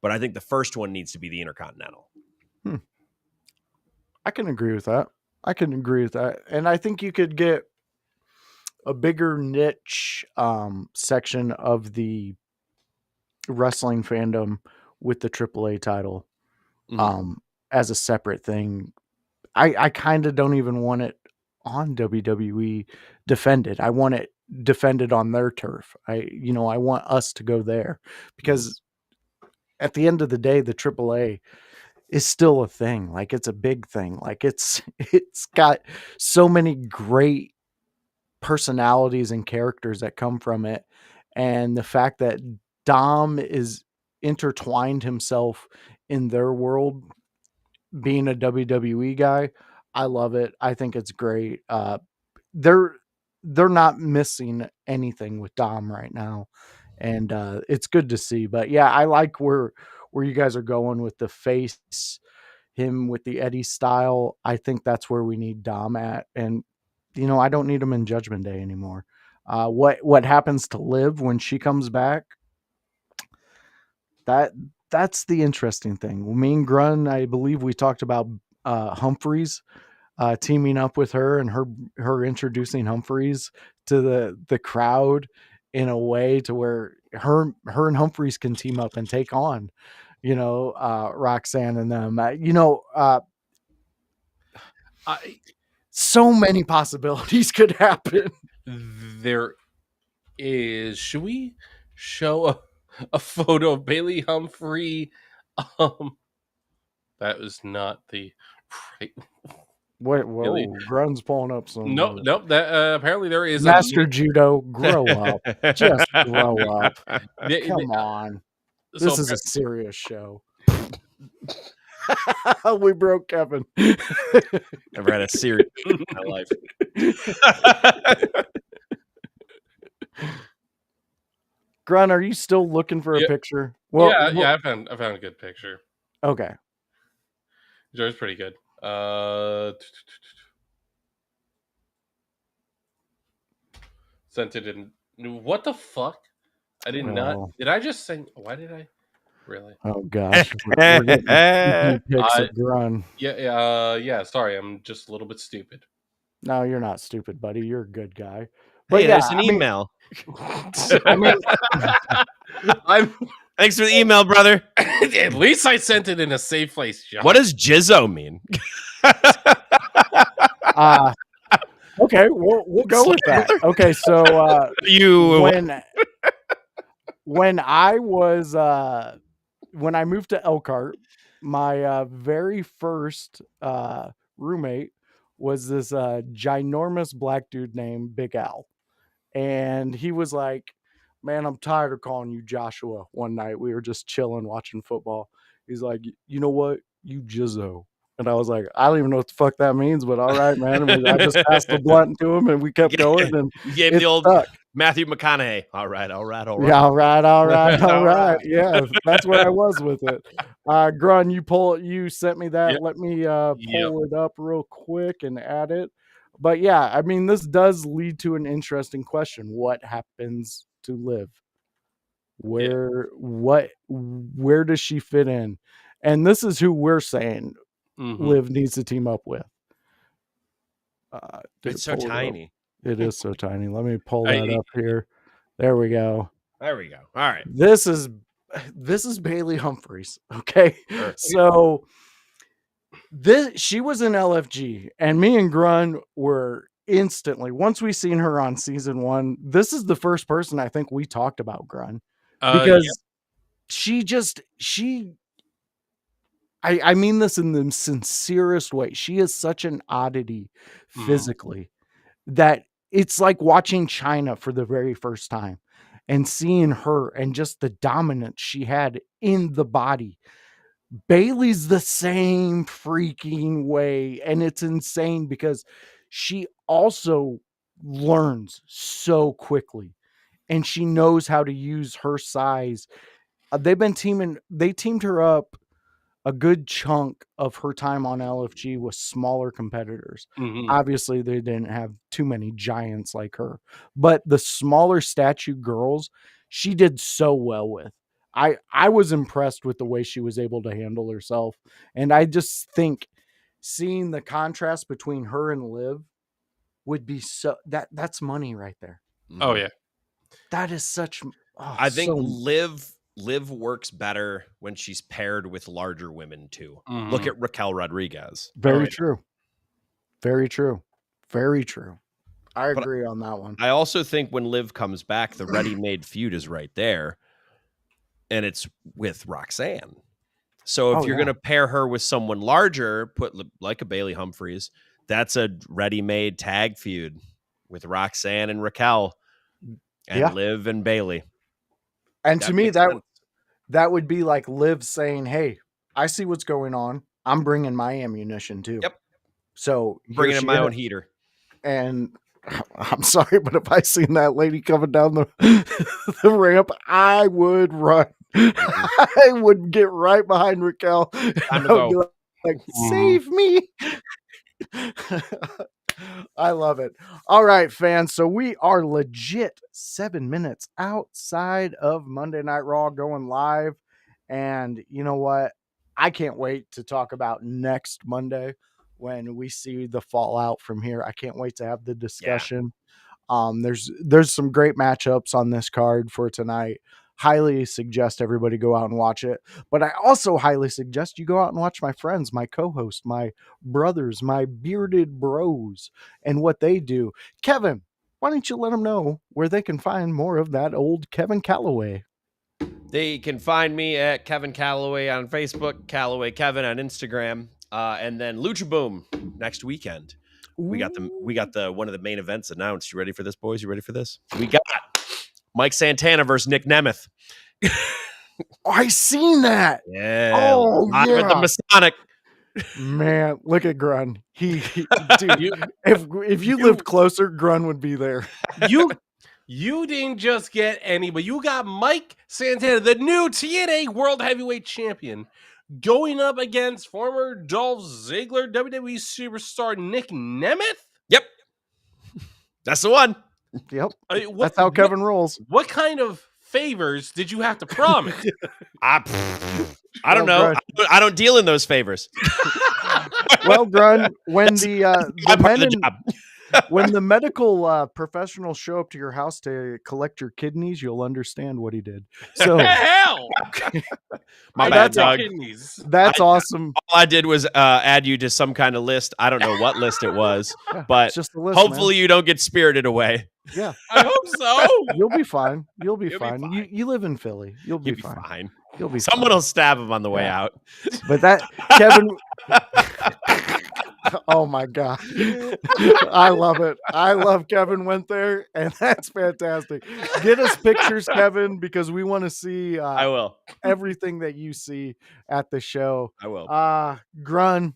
[SPEAKER 2] But I think the first one needs to be the Intercontinental.
[SPEAKER 1] I can agree with that. And I think you could get a bigger niche section of the wrestling fandom with the AAA title as a separate thing. I kind of don't even want it on WWE defended. I want it defended on their turf. I want us to go there, because at the end of the day, the AAA is still a thing. Like, it's a big thing. Like, it's got so many great personalities and characters that come from it. And the fact that Dom is intertwined himself in their world, being a WWE guy, I love it. I think it's great. They're not missing anything with Dom right now, and it's good to see. But yeah, I like where you guys are going with the face, him with the Eddie style. I think that's where we need Dom at, and I don't need him in Judgment Day anymore. What happens to Liv when she comes back? That's the interesting thing. Me and Grun, I believe we talked about Humphreys teaming up with her, and her introducing Humphreys to the crowd in a way to where her and Humphreys can team up and take on, Roxanne and them. So many possibilities could happen.
[SPEAKER 3] There is. Should we show a photo of Bailey Humphrey? That was not the right.
[SPEAKER 1] Whoa, Grun's pulling up some.
[SPEAKER 3] Nope. That apparently there is
[SPEAKER 1] Master Judo. Grow up, just grow up. Come on, this is a serious show. We broke Kevin.
[SPEAKER 2] Never had a serious in my life.
[SPEAKER 1] Grun, are you still looking for a picture? Well,
[SPEAKER 3] yeah, I found a good picture.
[SPEAKER 1] Okay,
[SPEAKER 3] Joe's pretty good. Sent it in. What the fuck? I did not. Did I just send? Why did I? Really?
[SPEAKER 1] Oh gosh, we're getting pics of Grun.
[SPEAKER 3] Yeah. Sorry, I'm just a little bit stupid.
[SPEAKER 1] No, you're not stupid, buddy. You're a good guy. But
[SPEAKER 2] hey, there's an email. Thanks for the email, brother.
[SPEAKER 3] At least I sent it in a safe place, John.
[SPEAKER 2] What does Jizzo mean?
[SPEAKER 1] Okay, we'll go with that. Okay, so when I was when I moved to Elkhart, my very first roommate was this ginormous black dude named Big Al, and he was like man, I'm tired of calling you Joshua. One night we were just chilling watching football. He's like, you know what? You Jizzo. And I was like, I don't even know what the fuck that means, but all right, man. And I just passed the blunt to him and we kept going and
[SPEAKER 2] You gave him
[SPEAKER 1] it
[SPEAKER 2] the old
[SPEAKER 1] stuck.
[SPEAKER 2] Matthew McConaughey. All right.
[SPEAKER 1] Yeah, all right.
[SPEAKER 3] All
[SPEAKER 1] All right.
[SPEAKER 3] right.
[SPEAKER 1] Yeah, that's where I was with it. Grun, you sent me that.
[SPEAKER 3] Yep.
[SPEAKER 1] Let me
[SPEAKER 3] Yep.
[SPEAKER 1] pull it up real quick and add it. But yeah, I mean, this does lead to an interesting question. What happens to Liv? Where does she fit in? And this is who we're saying Liv needs to team up with.
[SPEAKER 2] It's so tiny.
[SPEAKER 1] It is so tiny. Let me pull that up here. There we go.
[SPEAKER 2] There we go. All right.
[SPEAKER 1] This is Bailey Humphries. Okay.
[SPEAKER 2] Sure.
[SPEAKER 1] So she was in LFG and me and Grun were instantly, once we seen her on season 1, this is the first person I think we talked about Grun because I mean this in the sincerest way. She is such an oddity physically that it's like watching China for the very first time and seeing her and just the dominance she had in the body. Bailey's the same freaking way. And it's insane because she also learns so quickly and she knows how to use her size. They teamed her up a good chunk of her time on LFG with smaller competitors. Obviously, they didn't have too many giants like her, but the smaller statue girls, she did so well with. I was impressed with the way she was able to handle herself. And I just think seeing the contrast between her and Liv would be that's money right there.
[SPEAKER 3] Oh, yeah.
[SPEAKER 1] That is such.
[SPEAKER 2] I think Liv works better when she's paired with larger women too. Look at Raquel Rodriguez.
[SPEAKER 1] Very true. Very true. Very true. I agree on that one.
[SPEAKER 2] I also think when Liv comes back, the ready-made feud is right there. And it's with Roxanne. So if you're going to pair her with someone larger, put like a Bailey Humphries, that's a ready-made tag feud with Roxanne and Raquel and Liv and Bailey.
[SPEAKER 1] And to me, that would be like Liv saying, hey, I see what's going on. I'm bringing my ammunition too.
[SPEAKER 2] Yep.
[SPEAKER 1] So
[SPEAKER 2] bringing in my own heater.
[SPEAKER 1] And I'm sorry, but if I seen that lady coming down the ramp, I would run. I would get right behind Raquel. And I would be like, save me. I love it. All right, fans. So we are legit 7 minutes outside of Monday Night Raw going live. And you know what? I can't wait to talk about next Monday when we see the fallout from here. I can't wait to have the discussion. There's some great matchups on this card for tonight. Highly suggest everybody go out and watch it. But I also highly suggest you go out and watch my friends, my co-host, my brothers, my bearded bros, and what they do. Kevin, why don't you let them know where they can find more of that old Kevin Kalloway?
[SPEAKER 2] They can find me at Kevin Kalloway on Facebook, Kalloway Kevin on Instagram, and then Lucha Boom next weekend. We got the one of the main events announced. You ready for this, boys? You ready for this? We got Mike Santana versus Nick Nemeth.
[SPEAKER 1] I seen that.
[SPEAKER 2] Yeah.
[SPEAKER 1] Oh, yeah.
[SPEAKER 2] With the Masonic.
[SPEAKER 1] Man, look at Grun. Dude, if you lived closer, Grun would be there.
[SPEAKER 3] You didn't just get anybody. You got Mike Santana, the new TNA World Heavyweight Champion, going up against former Dolph Ziggler WWE superstar Nick Nemeth.
[SPEAKER 2] Yep. That's the one.
[SPEAKER 1] Yep. That's how Kevin rolls.
[SPEAKER 3] What kind of favors did you have to promise?
[SPEAKER 2] I don't know. I don't deal in those favors.
[SPEAKER 1] Well, Grun, when when the medical professionals show up to your house to collect your kidneys, you'll understand what he did. So
[SPEAKER 3] hell,
[SPEAKER 2] my bad, dog.
[SPEAKER 1] That's awesome.
[SPEAKER 2] All I did was add you to some kind of list. I don't know what list it was, but
[SPEAKER 1] it's just a list,
[SPEAKER 2] hopefully you don't get spirited away.
[SPEAKER 1] Yeah,
[SPEAKER 3] I hope so.
[SPEAKER 1] You'll be fine. You'll be fine. You live in Philly. You'll be fine. You'll be.
[SPEAKER 2] Someone will stab him on the way out.
[SPEAKER 1] But that Kevin. Oh my god. I love it. I love Kevin went there, and that's fantastic. Get us pictures, Kevin, because we want to see
[SPEAKER 2] I will.
[SPEAKER 1] everything that you see at the show.
[SPEAKER 2] I will.
[SPEAKER 1] Grun,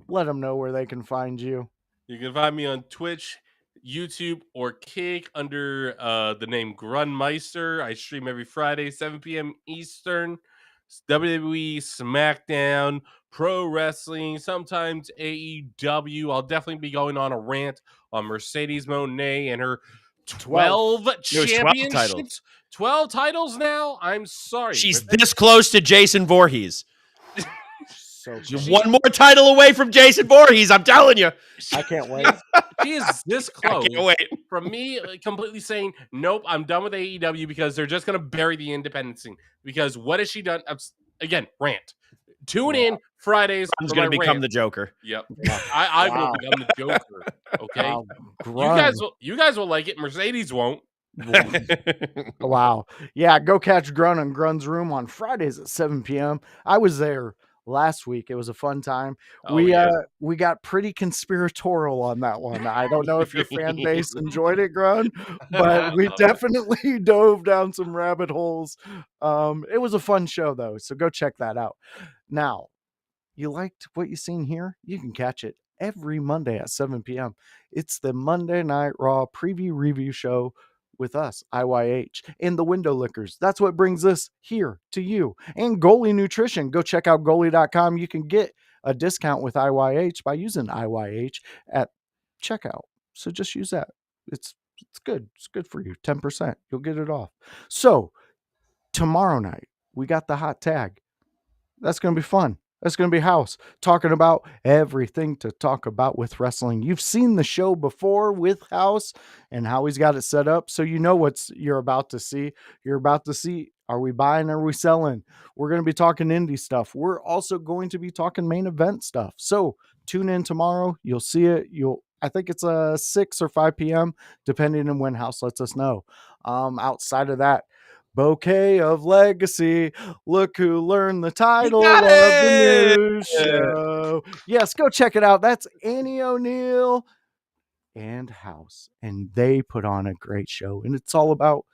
[SPEAKER 1] let them know where they can find you.
[SPEAKER 3] You can find me on Twitch, YouTube, or Kick under the name Grunmiester. I stream every Friday, 7 p.m. Eastern. WWE, SmackDown, Pro Wrestling, sometimes AEW. I'll definitely be going on a rant on Mercedes Moné and her 12
[SPEAKER 2] was 12
[SPEAKER 3] championships.
[SPEAKER 2] titles.
[SPEAKER 3] 12 titles now? I'm sorry.
[SPEAKER 2] She's
[SPEAKER 3] but
[SPEAKER 2] this close to Jason Voorhees.
[SPEAKER 1] So
[SPEAKER 2] She's
[SPEAKER 1] cool.
[SPEAKER 2] one more title away from Jason Voorhees. I'm telling you.
[SPEAKER 1] I can't wait.
[SPEAKER 3] she is this
[SPEAKER 2] I
[SPEAKER 3] close.
[SPEAKER 2] can't wait.
[SPEAKER 3] From me completely saying, nope, I'm done with AEW because they're just going to bury the independent scene. Because what has she done? Again, rant. Tune in Fridays.
[SPEAKER 2] I'm
[SPEAKER 3] for
[SPEAKER 2] going
[SPEAKER 3] my
[SPEAKER 2] to become
[SPEAKER 3] rant.
[SPEAKER 2] the Joker.
[SPEAKER 3] Yep. I
[SPEAKER 1] Wow.
[SPEAKER 3] will become the Joker. Okay.
[SPEAKER 1] Wow,
[SPEAKER 3] You guys will like it. Mercedes won't.
[SPEAKER 1] Wow. Yeah, go catch Grun in Grun's room on Fridays at 7 p.m. I was there last week. It was a fun time.
[SPEAKER 3] Oh,
[SPEAKER 1] we
[SPEAKER 3] yeah.
[SPEAKER 1] we got pretty conspiratorial on that one. I don't know if your fan base enjoyed it, Grun, but we definitely dove down some rabbit holes. It was a fun show though, so go check that out. Now, you liked what you seen here? You can catch it every Monday at 7 p.m. It's the Monday Night Raw preview review show with us, IYH, and the Window Lickers. That's what brings us here to you. And Goalie Nutrition. Go check out goalie.com. You can get a discount with IYH by using IYH at checkout. So just use that. It's good. It's good for you. 10%. You'll get it off. So tomorrow night, we got the hot tag. That's going to be fun. That's going to be House talking about everything to talk about with wrestling. You've seen the show before with House and how he's got it set up. So you know what you're about to see. You're about to see, are we buying? Are we selling? We're going to be talking indie stuff. We're also going to be talking main event stuff. So tune in tomorrow. You'll see it. I think it's 6 or 5 p.m. depending on when House lets us know. Outside of that, Bouquet of Legacy. Look who learned the title of the new show. Yes, go check it out. That's Annie O'Neill and House. And they put on a great show. And it's all about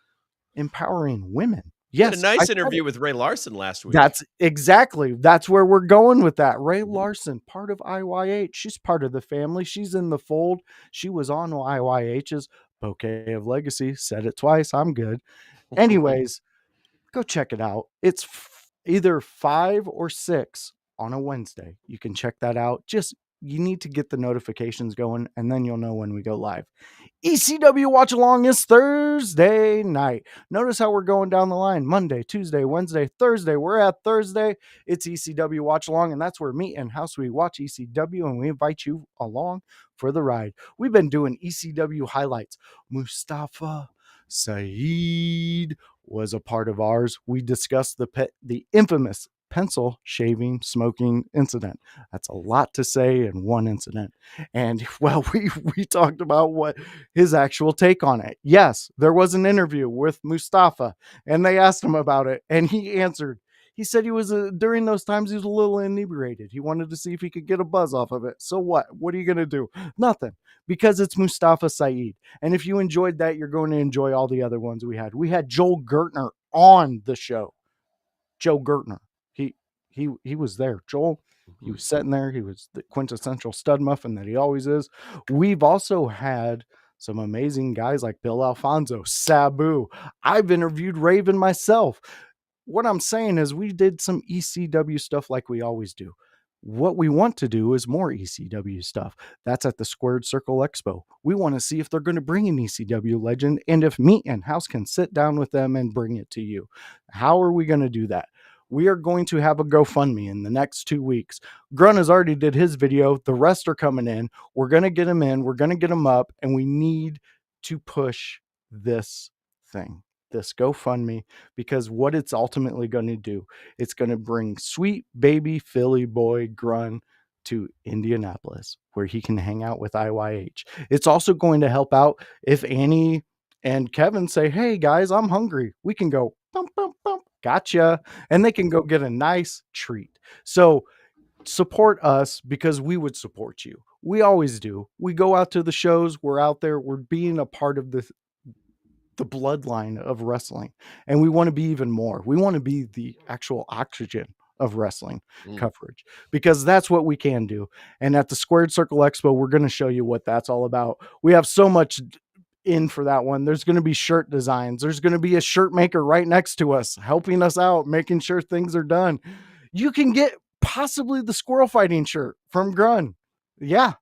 [SPEAKER 1] empowering women.
[SPEAKER 2] Yes,
[SPEAKER 1] Yes.
[SPEAKER 2] a nice interview with Ray Larson last week.
[SPEAKER 1] That's where we're going with that. Ray Larson, part of IYH. She's part of the family. She's in the fold. She was on IYH's Bouquet of Legacy. Said it twice. I'm good. Anyways, go check it out. It's either 5 or 6 on a Wednesday. You can check that out. You need to get the notifications going, and then you'll know when we go live. ECW Watch Along is Thursday night. Notice how we're going down the line. Monday, Tuesday, Wednesday, Thursday. We're at Thursday. It's ECW Watch Along, and that's where me and House we watch ECW, and we invite you along for the ride. We've been doing ECW highlights. Mustafa Saeed was a part of ours. We discussed the infamous pencil shaving smoking incident. That's a lot to say in one incident. And well, we talked about what his actual take on it. Yes, there was an interview with Mustafa and they asked him about it and he answered. He said he was during those times he was a little inebriated. He wanted to see if he could get a buzz off of it. So what are you going to do? Nothing, because it's Mustafa Saeed. And if you enjoyed that, you're going to enjoy all the other ones we had. We had Joel Gertner on the show. Joe Gertner. He was there. Joel, he was sitting there. He was the quintessential stud muffin that he always is. We've also had some amazing guys like Bill Alfonso, Sabu. I've interviewed Raven myself. What I'm saying is we did some ECW stuff like we always do. What we want to do is more ECW stuff. That's at the Squared Circle Expo. We want to see if they're going to bring an ECW legend and if me and House can sit down with them and bring it to you. How are we going to do that? We are going to have a GoFundMe in the next 2 weeks. Grun has already did his video. The rest are coming in. We're going to get them in. We're going to get them up. And we need to push this thing, this GoFundMe, because what it's ultimately going to do, it's going to bring sweet baby Philly boy Grun to Indianapolis, where he can hang out with IYH. It's also going to help out if Annie and Kevin say, hey guys, I'm hungry. We can go, bump, bump, bump. Gotcha. And they can go get a nice treat. So support us because we would support you. We always do. We go out to the shows. We're out there. We're being a part of the bloodline of wrestling, and we want to be even more. We want to be the actual oxygen of wrestling coverage, because that's what we can do. And at the Squared Circle Expo, we're going to show you what that's all about. We have so much in for that one. There's going to be shirt designs. There's going to be a shirt maker right next to us, helping us out, making sure things are done. You can get possibly the squirrel fighting shirt from Grun. Yeah,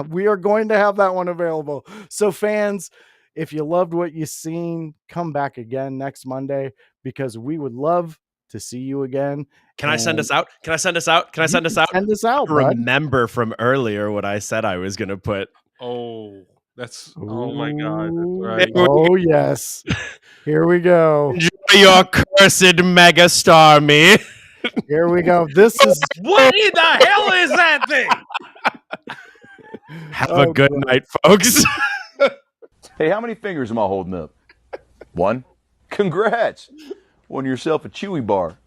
[SPEAKER 1] we are going to have that one available. So fans, if you loved what you've seen, come back again next Monday, because we would love to see you again.
[SPEAKER 2] Can I send us out? Can I send us out? Can I send us out?
[SPEAKER 1] Send us out, bud.
[SPEAKER 2] Remember from earlier what I said I was going to put.
[SPEAKER 3] Oh, oh my God. That's right.
[SPEAKER 1] Oh, yes. Here we go.
[SPEAKER 2] Enjoy your cursed megastar, me.
[SPEAKER 1] Here we go. This is
[SPEAKER 3] What in the hell is that thing?
[SPEAKER 2] Have a good night, folks.
[SPEAKER 4] Hey, how many fingers am I holding up? One? Congrats. Won yourself a Chewy bar.